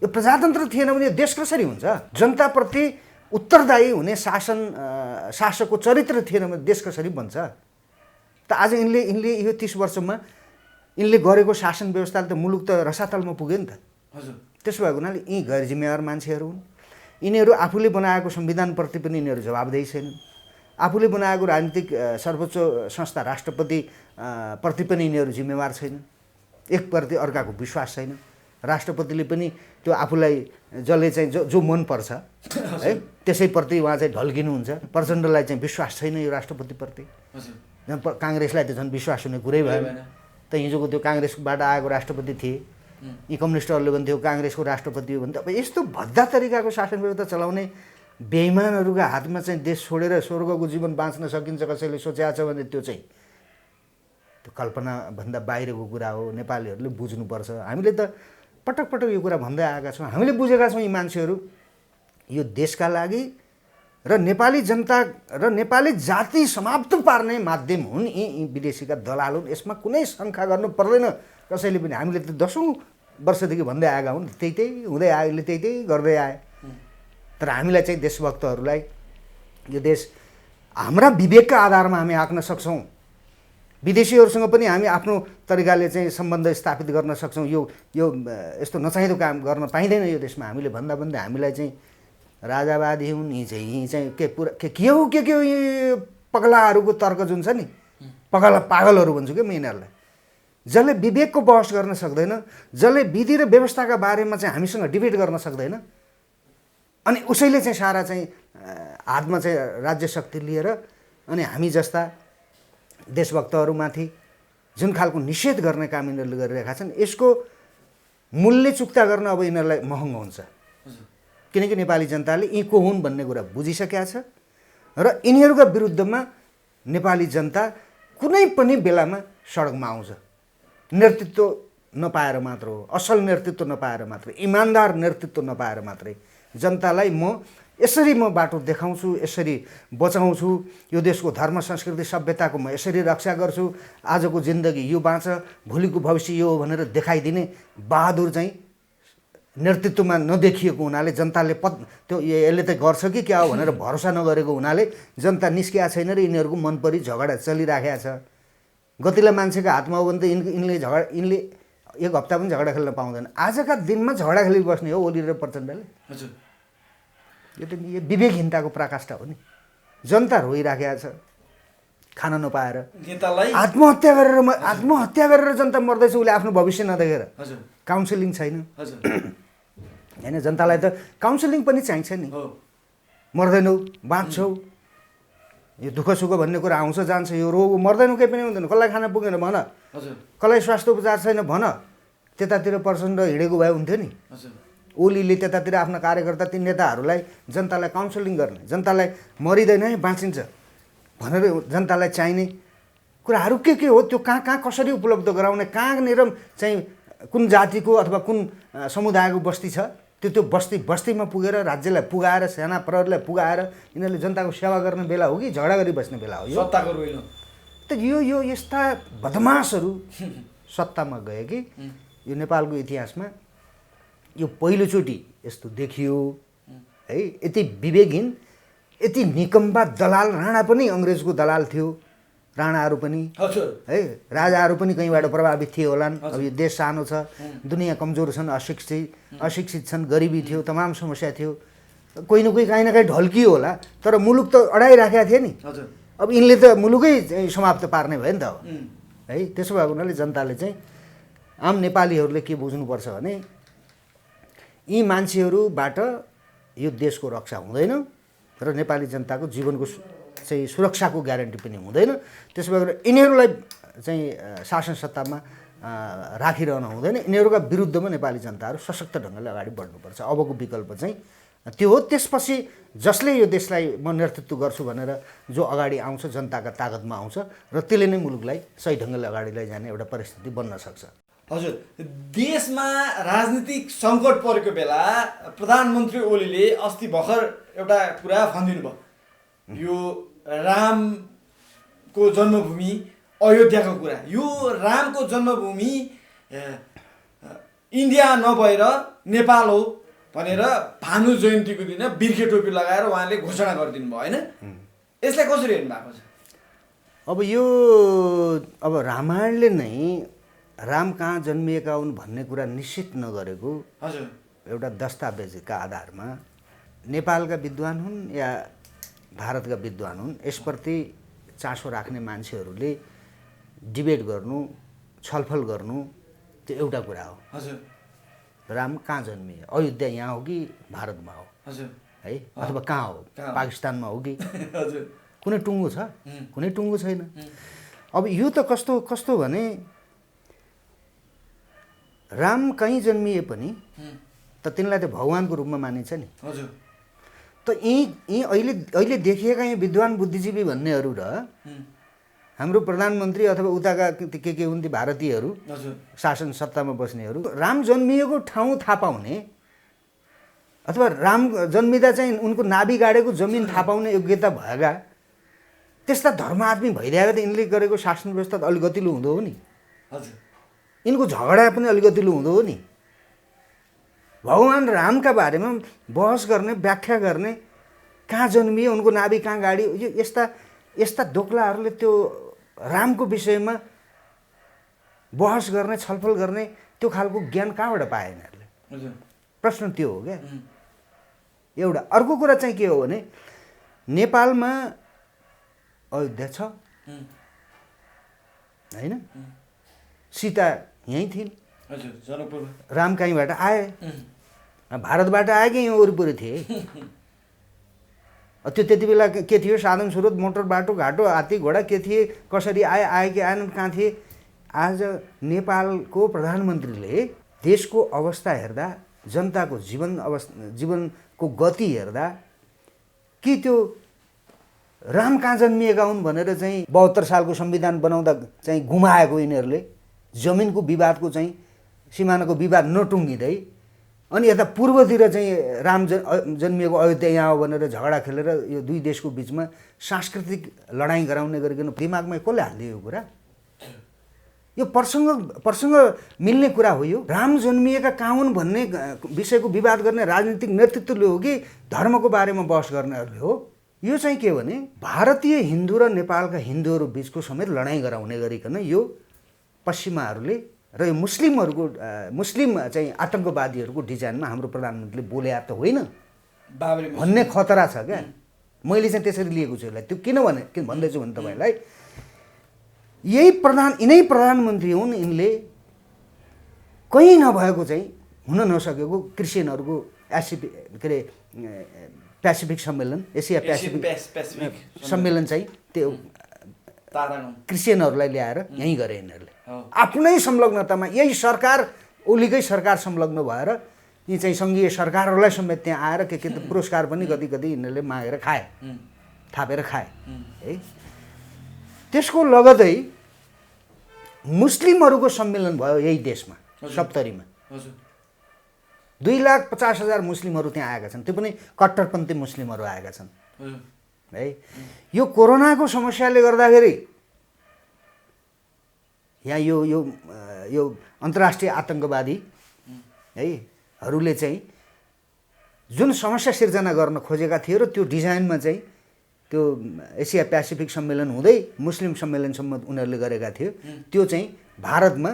यो प्रजातन्त्र थिएन भने देश कसरी हुन्छ? जनताप्रति उत्तरदायी हुने शासकको चरित्र थिएन भने देश कसरी बन्छ? त आज यिनले यो 30 वर्षमा यिनले गरेको शासन व्यवस्थाले त मुलुक त रसातलमा पुग्यो नि त। त्यसो भएको हुनाले यी गैर जिम्मेवार मान्छेहरू हुन्। यिनीहरू आफूले बनाएको संविधानप्रति पनि यिनीहरू जवाबदेही छैनन्। आफूले बनाएको राजनीतिक सर्वोच्च संस्था राष्ट्रपति प्रति पनि यिनीहरू जिम्मेवार छैनन्। एकप्रति अर्काको विश्वास छैन। राष्ट्रपतिले पनि त्यो आफूलाई जसले चाहिँ जो मनपर्छ है त्यसैप्रति उहाँ चाहिँ ढल्किनुहुन्छ। प्रचण्डलाई चाहिँ विश्वास छैन यो राष्ट्रपतिप्रति। काङ्ग्रेसलाई त झन् विश्वास हुने कुरै भएन। त हिजोको त्यो काङ्ग्रेसबाट आएको राष्ट्रपति थिए, यी कम्युनिस्टहरूले पनि त्यो काङ्ग्रेसको राष्ट्रपति हो भने त अब यस्तो भद्दा तरिकाको शासन व्यवस्था चलाउने बेइमानहरूका हातमा चाहिँ देश छोडेर स्वर्गको जीवन बाँच्न सकिन्छ कसैले सोचेको छ भने त्यो चाहिँ त्यो कल्पनाभन्दा बाहिरको कुरा हो। नेपालीहरूले बुझ्नुपर्छ। हामीले त पटक पटक यो कुरा भन्दै आएका छौँ। हामीले बुझेका छौँ यी मान्छेहरू यो देशका लागि र नेपाली जनता र नेपाली जाति समाप्त पार्ने माध्यम हुन् यी विदेशीका दलाल हुन्। यसमा कुनै शङ्का गर्नु पर्दैन कसैले पनि। हामीले त 10औँ वर्षदेखि भन्दै आएका हुन्। त्यही हुँदै आयो, अहिले त्यही गर्दै आए। तर हामीलाई चाहिँ देशभक्तहरूलाई यो देश हाम्रा विवेकका आधारमा हामी हाँक्न सक्छौँ। विदेशीहरूसँग पनि हामी आफ्नो तरिकाले चाहिँ सम्बन्ध स्थापित गर्न सक्छौँ। यो यस्तो नचाहिँदो काम गर्न पाइँदैन यो देशमा। हामीले भन्दा हामीलाई चाहिँ राजावादी हुन्, यी चाहिँ के हो यी पगलाहरूको तर्क जुन छ नि, पागलहरू भन्छु क्या म यिनीहरूलाई। जसले विवेकको बहस गर्न सक्दैन, जसले विधि र व्यवस्थाका बारेमा चाहिँ हामीसँग डिबेट गर्न सक्दैन, अनि उसैले चाहिँ सारा चाहिँ हातमा चाहिँ राज्य शक्ति लिएर अनि हामी जस्ता देशभक्तहरूमाथि जुन खालको निषेध गर्ने काम यिनीहरूले गरिरहेका छन्, यसको मूल्य चुक्ता गर्न अब यिनीहरूलाई महँगो हुन्छ। किनकि नेपाली जनताले यी को हुन् भन्ने कुरा बुझिसकेका छ र यिनीहरूका विरुद्धमा नेपाली जनता कुनै पनि बेलामा सडकमा आउँछ। नेतृत्व नपाएर मात्र हो, असल नेतृत्व नपाएर मात्र, इमान्दार नेतृत्व नपाएर मात्रै जनतालाई यसरी म बाटो देखाउँछु, यसरी बचाउँछु, यो देशको धर्म संस्कृति सभ्यताको म यसरी रक्षा गर्छु, आजको जिन्दगी यो बाँच, भोलिको भविष्य यो हो भनेर देखाइदिने बहादुर चाहिँ नेतृत्वमा नदेखिएको हुनाले जनताले त्यो यसले त गर्छ कि क्या हो भनेर भरोसा नगरेको हुनाले जनता निस्किया छैन र यिनीहरूको मनपरी झगडा चलिराखेको छ। गतिला मान्छेको हातमा हो भने त यिनले एक हप्ता पनि झगडा खेल्न पाउँदैन। आजका दिनमा झगडा खेलिबस्ने हो ओली र प्रचण्डले। यो त विवेकहीनताको प्रकाष्ठ हो नि। जनता रोइराखेको छ, खान नपाएर नेतालाई आत्महत्या गरेर जनता मर्दैछ उसले आफ्नो भविष्य नदेखेर। हजुर काउन्सिलिङ छैन हजुर होइन, जनतालाई त काउन्सिलिङ पनि चाहिन्छ नि। हो मर्दैनौ बाँच्छौ, यो दुःख सुख भन्ने कुरा आउँछ जान्छ, यो रोग मर्दैनौ केही पनि हुँदैन, कसलाई खाना पुगेन भन, हजुर कसलाई स्वास्थ्य उपचार छैन भन। त्यतातिर प्रचण्ड हिँडेको भए हुन्थ्यो नि। हजुर ओलीले त्यतातिर आफ्ना कार्यकर्ता ती नेताहरूलाई जनतालाई काउन्सिलिङ गर्ने, जनतालाई मरिँदैन है बाँचिन्छ भनेर जनतालाई चाहिने कुराहरू के हो, त्यो कहाँ कसरी उपलब्ध गराउने, कहाँनिर चाहिँ कुन जातिको अथवा कुन समुदायको बस्ती छ, त्यो बस्तीमा पुगेर राज्यलाई पुगाएर सेना प्रहरीलाई पुगाएर यिनीहरूले जनताको सेवा गर्ने बेला हो कि झगडा गरी बस्ने बेला हो? सत्ताको रोइलो त यो यस्ता बदमासहरू सत्तामा गए कि यो नेपालको इतिहासमा यो पहिलोचोटि यस्तो देखियो है। यति विवेकहीन, यति निकम्बा दलाल, राणा पनि अङ्ग्रेजको दलाल थियो, राणाहरू पनि है, राजाहरू पनि कहीँबाट प्रभावित थिए होलान्। अब यो देश सानो छ, दुनियाँ कमजोर छन्, अशिक्षित छन्, गरिबी थियो, तमाम समस्या थियो, कोही न कोही काहीँ न काहीँ ढल्कियो होला, तर मुलुक त अडाइराखेका थिए नि। अब यिनले त मुलुकै समाप्त पार्ने भयो नि त अब है। त्यसो भएको हुनाले जनताले चाहिँ, आम नेपालीहरूले के बुझ्नुपर्छ भने यी मान्छेहरूबाट यो देशको रक्षा हुँदैन र नेपाली जनताको जीवनको चाहिँ सुरक्षाको ग्यारेन्टी पनि हुँदैन। त्यसो भएर यिनीहरूलाई चाहिँ शासन सत्तामा राखिरहन हुँदैन, यिनीहरूका विरुद्धमा नेपाली जनताहरू सशक्त ढङ्गले अगाडि बढ्नुपर्छ। अबको विकल्प चाहिँ त्यो हो। त्यसपछि जसले यो देशलाई म नेतृत्व गर्छु भनेर जो अगाडि आउँछ, जनताका ताकतमा आउँछ र त्यसले नै मुलुकलाई सही ढङ्गले अगाडि लैजाने एउटा परिस्थिति बन्न सक्छ। हजुर, देशमा राजनीतिक सङ्कट परेको बेला प्रधानमन्त्री ओलीले अस्ति भर्खर एउटा कुरा भनिदिनु भयो, यो रामको जन्मभूमि अयोध्याको कुरा, यो रामको जन्मभूमि इन्डिया नभएर नेपाल हो भनेर भानु जयन्तीको दिन बिर्खे टोपी लगाएर उहाँले घोषणा गरिदिनु भयो होइन? यसलाई कसरी हेर्नु भएको छ? अब रामायणले नै राम कहाँ जन्मिएका हुन् भन्ने कुरा निश्चित नगरेको हजुर एउटा दस्तावेजका आधारमा नेपालका विद्वान हुन् या भारतका विद्वान हुन्, यसप्रति चासो राख्ने मान्छेहरूले डिबेट गर्नु, छलफल गर्नु, त्यो एउटा कुरा हो। हजुर, राम कहाँ जन्मिए, अयोध्या यहाँ हो कि भारतमा हो हजुर है, अथवा कहाँ हो, पाकिस्तानमा हो कि हजुर, कुनै टुङ्गो छ, कुनै टुङ्गो छैन। अब यो त कस्तो भने राम कहीँ जन्मिए पनि त तिनलाई त भगवानको रूपमा मानिन्छ नि। हजुर, त यी अहिले देखिएका यी विद्वान बुद्धिजीवी भन्नेहरू र हाम्रो प्रधानमन्त्री अथवा उताका के हुन् ती भारतीयहरू शासन सत्तामा बस्नेहरू राम जन्मिएको ठाउँ थाहा पाउने अथवा राम जन्मिँदा चाहिँ उनको नाभि गाडेको जमिन थाहा पाउने योग्यता भएका त्यस्ता धर्मात्मी भइदिएर त यिनले गरेको शासन व्यवस्था त अलिकतिलो हुँदो हो नि। हजुर, यिनको झगडा पनि अलिकतिलो हुँदो हो नि। भगवान् रामका बारेमा बहस गर्ने, व्याख्या गर्ने, कहाँ जन्मिए, उनको नाभि कहाँ गाडियो, यो यस्ता दोक्लाहरूले त्यो रामको विषयमा बहस गर्ने, छलफल गर्ने त्यो खालको ज्ञान कहाँबाट पाए यिनीहरूले? प्रश्न त्यो हो क्या एउटा। अर्को कुरा चाहिँ के हो भने नेपालमा अयोध्या छ होइन, सीता यहीँ थिइन्, राम कहीँबाट आए, भारतबाट आए कि यहाँ वरिपरि थिए। त्यो त्यति बेला के थियो, साधन स्रोत, मोटर बाटो घाटो, हात्ती घोडा के थिए, कसरी आए कि आएनन्, कहाँ थिए? आज नेपालको प्रधानमन्त्रीले देशको अवस्था हेर्दा, जनताको जीवनको गति हेर्दा कि त्यो राम कहाँ जन्मिएका हुन् भनेर चाहिँ 72 सालको संविधान बनाउँदा चाहिँ गुमाएको यिनीहरूले, जमिनको विवादको चाहिँ सिमानाको विवाद नटुङ्गिँदै अनि यता पूर्वतिर चाहिँ राम जन्मिएको अयोध्या यहाँ हो भनेर झगडा खेलेर यो दुई देशको बिचमा सांस्कृतिक लडाइँ गराउने गरिकन दिमागमा कसले हालिदियो यो कुरा? यो प्रसङ्ग मिल्ने कुरा हो। यो राम जन्मिएका कहाँ हुन् भन्ने विषयको विवाद गर्ने राजनीतिक नेतृत्वले हो कि धर्मको बारेमा बहस गर्नेहरूले हो? यो चाहिँ के भने भारतीय हिन्दू र नेपालका हिन्दूहरू बिचको समेत लडाइँ गराउने गरिकन यो पश्चिमाहरूले र यो मुस्लिम चाहिँ आतङ्कवादीहरूको डिजाइनमा हाम्रो प्रधानमन्त्रीले बोले त होइन भन्ने खतरा छ क्या। मैले चाहिँ त्यसरी लिएको छु यसलाई। त्यो किन भन्दैछु भने तपाईँलाई यिनै प्रधानमन्त्री हुन्। यिनले कहीँ नभएको चाहिँ हुन नसकेको क्रिस्चियनहरूको के अरे पेसिफिक सम्मेलन, एसिया पेसिफिक सम्मेलन चाहिँ त्यो क्रिस्चियनहरूलाई ल्याएर यहीँ गरे यिनीहरूले। आफ्नै संलग्नतामा यही सरकार, ओलीकै सरकार संलग्न भएर यी चाहिँ सङ्घीय सरकारहरूलाई समेत त्यहाँ आएर के पुरस्कार पनि कति कति यिनीहरूले मागेर खाए, थापेर खाए है। त्यसको लगतै मुस्लिमहरूको सम्मेलन भयो यही देशमा, सप्तरीमा। 2,50,000 मुस्लिमहरू त्यहाँ आएका छन्, त्यो पनि कट्टरपन्थी मुस्लिमहरू आएका छन् है। यो कोरोनाको समस्याले गर्दाखेरि यहाँ यो अन्तर्राष्ट्रिय आतङ्कवादी है हरूले चाहिँ जुन समस्या सिर्जना गर्न खोजेका थिए र त्यो डिजाइनमा चाहिँ त्यो एसिया पेसिफिक सम्मेलन हुँदै मुस्लिम सम्मेलनसम्म उनीहरूले गरेका थियो, त्यो चाहिँ भारतमा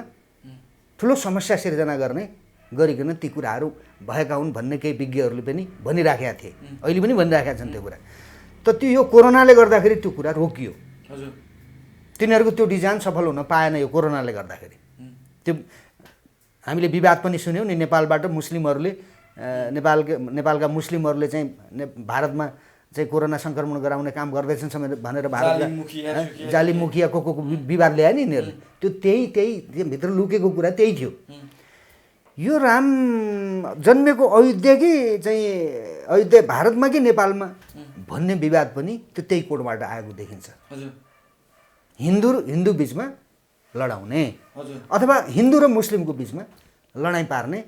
ठुलो समस्या सिर्जना गरिकन ती कुराहरू भएका हुन् भन्ने केही विज्ञहरूले पनि भनिराखेका थिए, अहिले पनि भनिराखेका छन् त्यो कुरा। त त्यो यो कोरोनाले गर्दाखेरि त्यो कुरा रोकियो। तिनीहरूको त्यो डिजाइन सफल हुन पाएन यो कोरोनाले गर्दाखेरि। त्यो हामीले विवाद पनि सुन्यौँ नि, नेपालबाट मुस्लिमहरूले नेपालका मुस्लिमहरूले चाहिँ भारतमा चाहिँ कोरोना सङ्क्रमण गराउने काम गर्दैछन् भनेर भारतका जाली मुखिया को विवाद ल्याए नि यिनीहरूले। त्यो त्यही भित्र लुकेको कुरा त्यही थियो। यो राम जन्मेको अयोध्या कि चाहिँ अयोध्या भारतमा कि नेपालमा भन्ने विवाद पनि त्यही कोडबाट आएको देखिन्छ। हिन्दू बिचमा लडाउने अथवा हिन्दू र मुस्लिमको बिचमा लडाइँ पार्ने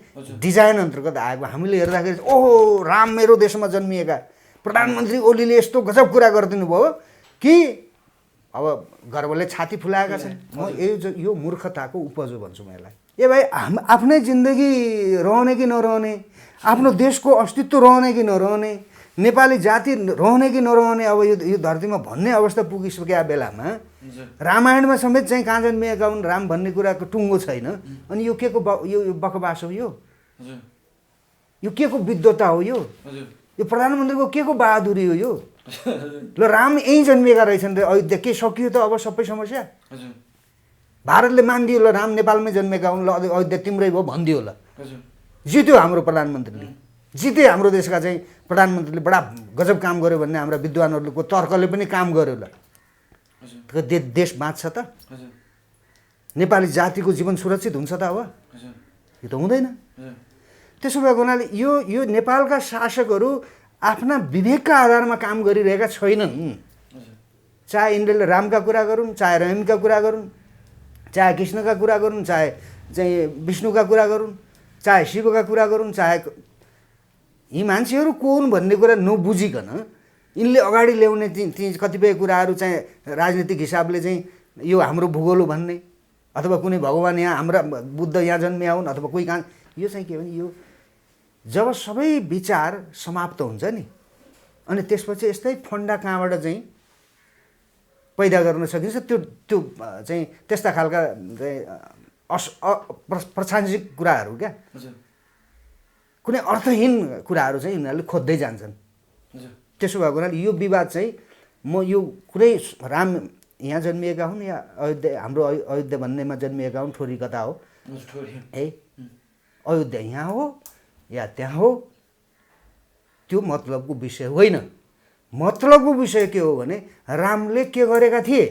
डिजाइन अन्तर्गत आएको हामीले हेर्दाखेरि ओहो राम मेरो देशमा जन्मिएका प्रधानमन्त्री ओलीले यस्तो गजब कुरा गरिदिनु भयो कि अब गर्वले छाती फुलाएका छन्। म यो मूर्खताको उपज हो भन्छु म यसलाई। ए भाइ आफ्नै जिन्दगी रहने कि नरहने, आफ्नो देशको अस्तित्व रहने कि नरहने, नेपाली जाति रहने कि नरहने अब यो धरतीमा भन्ने अवस्था पुगिसकेका बेलामा रामायणमा समेत चाहिँ कहाँ जन्मिएका हुन् राम भन्ने कुराको टुङ्गो छैन। अनि यो के को यो बकवास हो? यो के को विद्वता हो? यो प्रधानमन्त्रीको के को बहादुरी हो? यो ल राम यहीँ जन्मिएका रहेछन् रे अयोध्या, के सकियो त अब सबै समस्या? भारतले मानिदियो ल राम नेपालमै जन्मेका हुन्, ल अयोध्या तिम्रै भयो भनिदियो ल। जित्यो हाम्रो प्रधानमन्त्रीले, जिते हाम्रो देशका चाहिँ प्रधानमन्त्रीले बडा गजब काम गर्यो भन्ने हाम्रा विद्वानहरूको तर्कले पनि काम गर्यो ल। देश बाँच्छ त? नेपाली जातिको जीवन सुरक्षित हुन्छ त अब? यो त हुँदैन। त्यसो भएको हुनाले यो नेपालका शासकहरू आफ्ना विवेकका आधारमा काम गरिरहेका छैनन्। चाहे यिनले रामका कुरा गरून्, चाहे रहिमका कुरा गरून्, चाहे कृष्णका कुरा गरून्, चाहे चाहिँ विष्णुका कुरा गरून्, चाहे शिवका कुरा गरून्, चाहे यी मान्छेहरू को हुन् भन्ने कुरा नबुझिकन यिनले अगाडि ल्याउने ती कतिपय कुराहरू चाहिँ राजनीतिक हिसाबले चाहिँ यो हाम्रो भूगोल हो भन्ने, अथवा कुनै भगवान् यहाँ हाम्रा बुद्ध यहाँ जन्मिया हुन् अथवा कोही कहाँ, यो चाहिँ के भने यो जब सबै विचार समाप्त हुन्छ नि अनि त्यसपछि यस्तै फन्डा कहाँबाट चाहिँ पैदा गर्न सकिन्छ त्यो चाहिँ त्यस्ता खालका प्रशासनिक कुराहरू क्या, कुनै अर्थहीन कुराहरू चाहिँ यिनीहरूले खोज्दै जान्छन्। त्यसो भएको हुनाले यो विवाद चाहिँ म यो कुनै राम यहाँ जन्मिएका हुन् या अयोध्या हाम्रो अयोध्या भन्नेमा जन्मिएका हुन्, ठोरी कता हो है, अयोध्या यहाँ हो या त्यहाँ हो, त्यो मतलबको विषय होइन। मतलबको विषय के हो भने रामले के गरेका थिए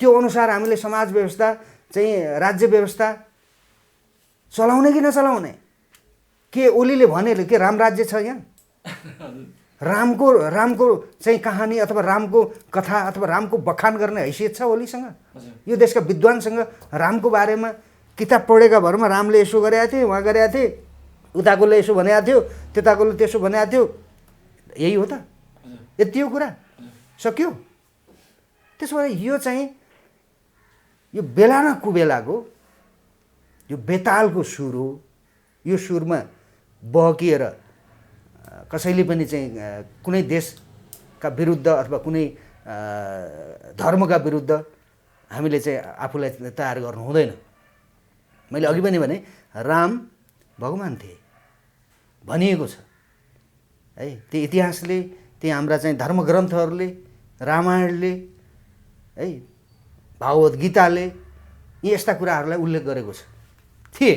त्यो अनुसार हामीले समाज व्यवस्था चाहिँ राज्य व्यवस्था चलाउने कि नचलाउने। के ओलीले भने के राम राज्य छ यहाँ? रामको चाहिँ कहानी अथवा रामको कथा अथवा रामको बखान गर्ने हैसियत छ ओलीसँग? यो देशका विद्वानसँग रामको बारेमा किताब पढेका भरमा रामले यसो गरेका थिए, उहाँ गरेका थिए, उताकोले यसो भनेको थियो, त्यताकोले त्यसो भनेको थियो, यही हो त? यति हो कुरा, सक्यो। त्यसो भए यो चाहिँ यो बेला न कुबेलाको यो बेतालको सुर हो। यो सुरमा बहकिएर कसैले पनि चाहिँ कुनै देशका विरुद्ध अथवा कुनै धर्मका विरुद्ध हामीले चाहिँ आफूलाई तयार गर्नु हुँदैन। मैले अघि पनि भने राम भगवान् थिए भनिएको छ है, त्यो इतिहासले, ती हाम्रा चाहिँ धर्मग्रन्थहरूले, रामायणले है भागवत गीताले यी यस्ता कुराहरूलाई उल्लेख गरेको छ थिए।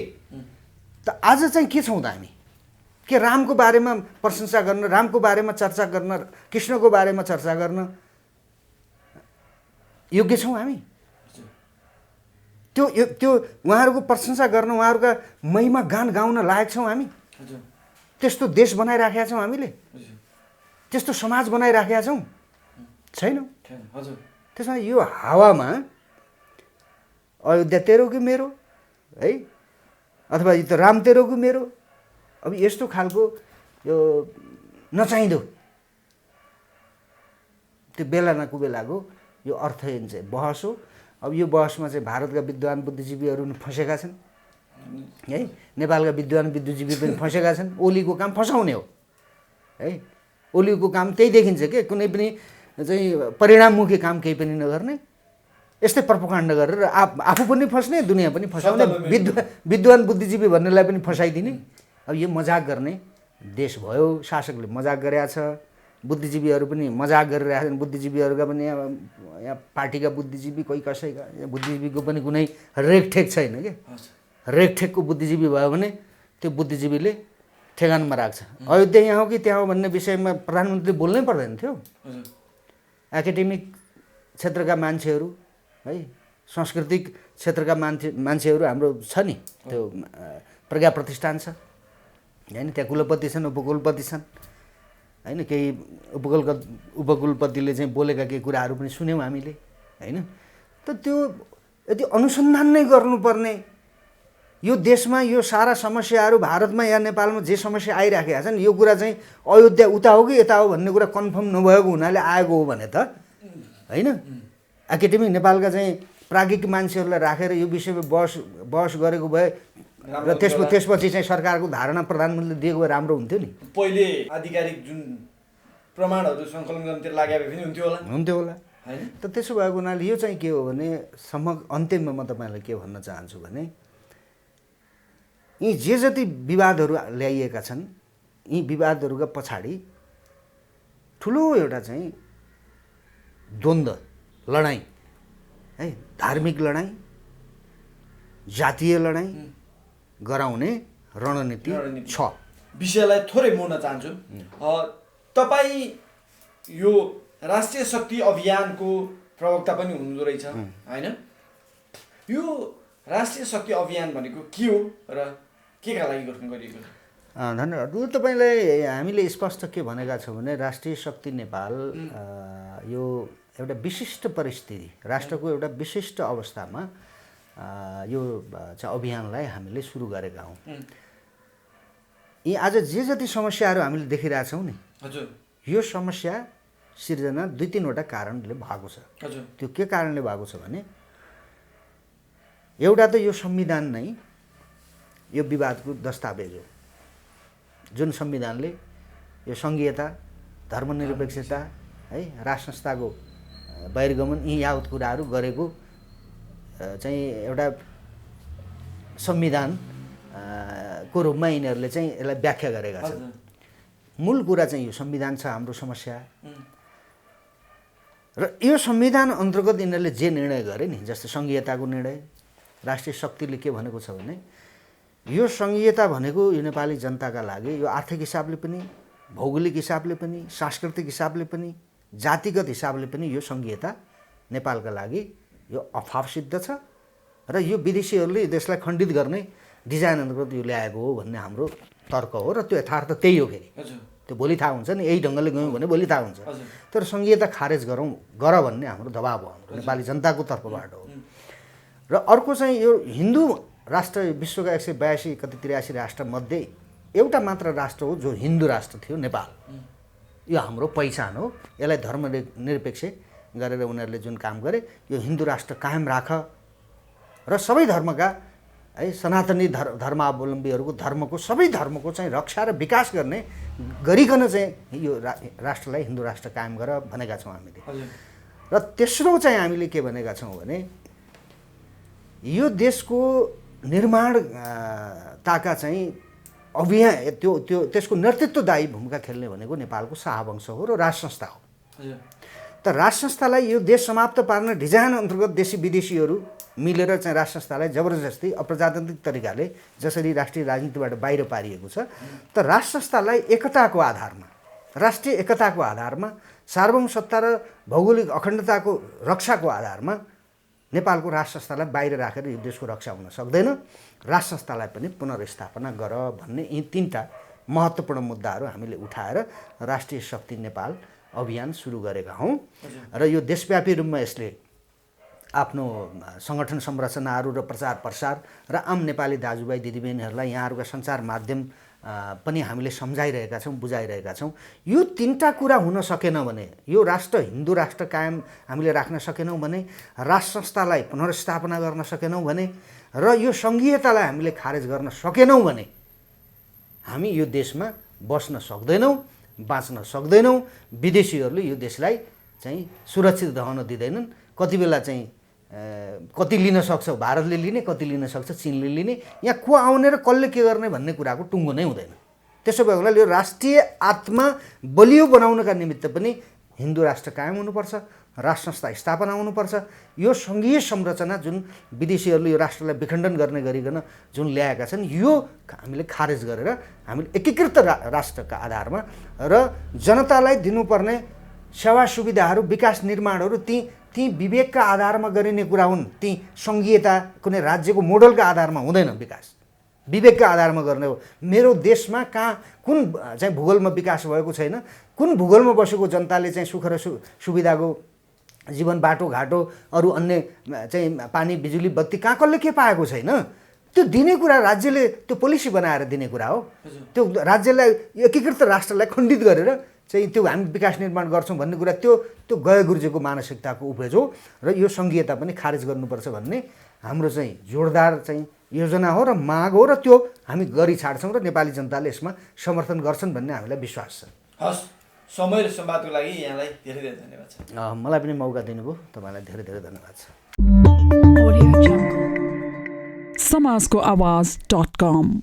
त आज चाहिँ के छौँ त हामी? के रामको बारेमा प्रशंसा गर्न, रामको बारेमा चर्चा गर्न, कृष्णको बारेमा चर्चा गर्न योग्य छौँ हामी? त्यो उहाँहरूको प्रशंसा गर्न, उहाँहरूका महिमा गान गाउन लायक छौँ हामी? त्यस्तो देश बनाइराखेका छौँ हामीले? त्यस्तो समाज बनाइराखेका छौँ? छैनौँ। त्यसमा यो हावामा अयोध्या तेरो कि मेरो है, अथवा यो त राम तेरो कि मेरो, अब यस्तो खालको यो नचाहिँदो त्यो बेला न कुबेलाको यो अर्थहीन चाहिँ बहस हो। अब यो बहसमा चाहिँ भारतका विद्वान बुद्धिजीवीहरू पनि फँसेका छन् है, नेपालका विद्वान बुद्धिजीवी पनि फँसेका छन्। ओलीको काम फसाउने हो है, ओलीको काम त्यही देखिन्छ के, कुनै पनि चाहिँ परिणाममुखी काम केही पनि नगर्ने, यस्तै प्रोपोगन्डा गरेर आफू पनि फस्ने, दुनियाँ पनि फसाउने, विद्वान बुद्धिजीवी भन्नेलाई पनि फसाइदिने। अब यो मजाक गर्ने देश भयो। शासकले मजाक गरेका छ, बुद्धिजीवीहरू पनि मजाक गरिरहेका छन्। बुद्धिजीवीहरूका पनि यहाँ पार्टीका बुद्धिजीवी कोही कसैका, बुद्धिजीवीको पनि कुनै रेखठेक छैन के। रेखठेकको बुद्धिजीवी भयो भने त्यो बुद्धिजीवीले ठेगानमा राख्छ। अयोध्या यहाँ हो कि त्यहाँ हो भन्ने विषयमा प्रधानमन्त्रीले बोल्नै पर्दैन थियो। एकाडेमिक क्षेत्रका मान्छेहरू है, सांस्कृतिक क्षेत्रका मान्छेहरू हाम्रो छ नि, त्यो प्रज्ञा प्रतिष्ठान छ होइन, त्यहाँ कुलपति छन्, उपकुलपति छन् होइन, केही उपकुलपतिले चाहिँ बोलेका केही कुराहरू पनि सुन्यौँ हामीले होइन। त त्यो यदि अनुसन्धान नै गर्नुपर्ने, यो देशमा यो सारा समस्याहरू भारतमा या नेपालमा जे समस्या आइराखेका छन्, यो कुरा चाहिँ अयोध्या उता हो कि यता हो भन्ने कुरा कन्फर्म नभएको हुनाले आएको हो भने त होइन, एकाडेमिक नेपालका चाहिँ प्राज्ञिक मान्छेहरूलाई राखेर यो विषयमा बहस गरेको भए र त्यसपछि चाहिँ सरकारको धारणा प्रधानमन्त्रीले दिएको भए राम्रो हुन्थ्यो नि। पहिले आधिकारिक जुन प्रमाणहरू सङ्कलन गर्नतिर लागेको भए पनि हुन्थ्यो होला हैन। त त्यसो भएको हुनाले यो चाहिँ के हो भने अन्त्यमा म तपाईँलाई के भन्न चाहन्छु भने यी जे जति विवादहरू ल्याइएका छन्, यी विवादहरूका पछाडि ठुलो एउटा चाहिँ द्वन्द्व, लडाइँ है, धार्मिक लडाइँ, जातीय लडाइँ गराउने रणनीति छ। विषयलाई थोरै मोड्न चाहन्छु। तपाईँ यो राष्ट्रिय शक्ति अभियानको प्रवक्ता पनि हुनुहुँदो रहेछ होइन? यो राष्ट्रिय शक्ति अभियान भनेको के हो र केका लागि गठन गरिएको? धन्यवाद। यो तपाईँलाई हामीले स्पष्ट के भनेका छौँ भने राष्ट्रिय शक्ति नेपाल यो एउटा विशिष्ट परिस्थिति, राष्ट्रको एउटा विशिष्ट अवस्थामा यो चाहिँ अभियानलाई हामीले सुरु गरेका हौँ। यी आज जे जति समस्याहरू हामीले देखिरहेछौँ नि, हजुर, यो समस्या सिर्जना 2-3वटा कारणले भएको छ। हजुर, त्यो के कारणले भएको छ भने एउटा त यो संविधान नै यो विवादको दस्तावेज हो, जुन संविधानले यो सङ्घीयता, धर्मनिरपेक्षता है, राष्ट्र संस्थाको बहिर्गमन यी यावत कुराहरू गरेको चाहिँ एउटा संविधान को रूपमा यिनीहरूले चाहिँ यसलाई व्याख्या गरेका छन्। मूल कुरा चाहिँ यो संविधान छ हाम्रो समस्या। र यो संविधान अन्तर्गत यिनीहरूले जे निर्णय गरे नि, जस्तो सङ्घीयताको निर्णय, राष्ट्रिय शक्तिले के भनेको छ भने यो सङ्घीयता भनेको यो नेपाली जनताका लागि यो आर्थिक हिसाबले पनि, भौगोलिक हिसाबले पनि, सांस्कृतिक हिसाबले पनि, जातिगत हिसाबले पनि यो सङ्घीयता नेपालका लागि यो अफाव सिद्ध छ र यो विदेशीहरूले देशलाई खण्डित गर्ने डिजाइन अन्तर्गत यो ल्याएको हो भन्ने हाम्रो तर्क हो। र त्यो यथार्थ त्यही हो। फेरि त्यो भोलि थाहा हुन्छ नि, यही ढङ्गले गयौँ भने भोलि थाहा हुन्छ। तर सङ्घीयता खारेज गर भन्ने हाम्रो दबाब हो, हाम्रो नेपाली जनताको तर्फबाट हो। र अर्को चाहिँ यो हिन्दू राष्ट्र, विश्वका 182 कति 83 राष्ट्रमध्ये एउटा मात्र राष्ट्र हो जो हिन्दू राष्ट्र थियो, नेपाल। यो हाम्रो पहिचान हो। यसलाई धर्मनिरपेक्ष गरेर उनीहरूले जुन काम गरे, यो हिन्दू राष्ट्र कायम राख र सबै धर्मका है, सनातनी धर्मावलम्बीहरूको धर्मको, सबै धर्मको चाहिँ रक्षा र विकास गर्ने गरिकन चाहिँ यो राष्ट्रलाई हिन्दू राष्ट्र कायम गर भनेका छौँ हामीले। र तेस्रो चाहिँ हामीले के भनेका छौँ भने यो देशको निर्माणताका चाहिँ अभियान, त्यसको नेतृत्वदायी भूमिका खेल्ने भनेको नेपालको शाहवंश हो र राज संस्था हो। त राज संस्थालाई यो देश समाप्त पार्न डिजाइन अन्तर्गत देशी विदेशीहरू मिलेर चाहिँ राज संस्थालाई जबरजस्ती अप्रजातान्त्रिक तरिकाले जसरी राष्ट्रिय राजनीतिबाट बाहिर पारिएको छ, त राज संस्थालाई एकताको आधारमा, राष्ट्रिय एकताको आधारमा, सार्वभौम सत्ता र भौगोलिक अखण्डताको रक्षाको आधारमा नेपालको राज संस्थालाई बाहिर राखेर यो देशको रक्षा हुन सक्दैन। राज संस्थालाई पनि पुनर्स्थापना गर भन्ने यी 3टा महत्त्वपूर्ण मुद्दाहरू हामीले उठाएर राष्ट्रिय शक्ति नेपाल अभियान सुरु गरेका हौँ र यो देशव्यापी रूपमा यसले आफ्नो सङ्गठन संरचनाहरू र प्रचार प्रसार र आम नेपाली दाजुभाइ दिदीबहिनीहरूलाई यहाँहरूका सञ्चार माध्यम पनि हामीले सम्झाइरहेका छौँ, बुझाइरहेका छौँ। यो 3टा कुरा हुन सकेन भने, यो राष्ट्र हिन्दू राष्ट्र कायम हामीले राख्न सकेनौँ भने, राज संस्थालाई पुनर्स्थापना गर्न सकेनौँ भने र यो सङ्घीयतालाई हामीले खारेज गर्न सकेनौँ भने हामी यो देशमा बस्न सक्दैनौँ, बाँच्न सक्दैनौँ। विदेशीहरूले यो देशलाई चाहिँ सुरक्षित रहन दिँदैनन्। कति बेला चाहिँ कति लिन सक्छ भारतले लिने, कति लिन सक्छ चीनले लिने, यहाँ को आउने र कसले के गर्ने भन्ने कुराको टुङ्गो नै हुँदैन। त्यसो भएको हुनाले यो राष्ट्रिय आत्मा बलियो बनाउनका निमित्त पनि हिन्दू राष्ट्र कायम हुनुपर्छ, राज संस्था स्थापना हुनुपर्छ। यो सङ्घीय संरचना जुन विदेशीहरूले यो राष्ट्रलाई विखण्डन गर्ने गरिकन जुन ल्याएका छन्, यो हामीले खारेज गरेर हामीले एकीकृत राष्ट्रका आधारमा र जनतालाई दिनुपर्ने सेवा सुविधाहरू, विकास निर्माणहरू ती विवेकका आधारमा गरिने कुरा हुन्। ती सङ्घीयता कुनै राज्यको मोडलका आधारमा हुँदैन। विकास विवेकका आधारमा गर्ने हो। मेरो देशमा कुन चाहिँ भूगोलमा विकास भएको छैन, कुन भूगोलमा बसेको जनताले चाहिँ सुख र सुविधाको जीवन, बाटोघाटो, अरू अन्य चाहिँ पानी बिजुली बत्ती कसले के पाएको छैन, त्यो दिने कुरा राज्यले त्यो पोलिसी बनाएर दिने कुरा हो। त्यो राज्यलाई एकीकृत राष्ट्रलाई खण्डित गरेर चाहिँ त्यो हामी विकास निर्माण गर्छौँ भन्ने कुरा त्यो गए गुरुजीको मानसिकताको उपज हो र यो सङ्घीयता पनि खारेज गर्नुपर्छ भन्ने हाम्रो चाहिँ जोरदार चाहिँ योजना हो र माग हो र त्यो हामी गरी छाड्छौँ र नेपाली जनताले यसमा समर्थन गर्छन् भन्ने हामीलाई विश्वास छ। हस्, समय र संवादको लागि यहाँलाई धेरै धेरै धन्यवाद छ। मलाई पनि मौका दिनुभयो, तपाईँलाई धेरै धेरै धन्यवाद छ। समाजको आवाज.com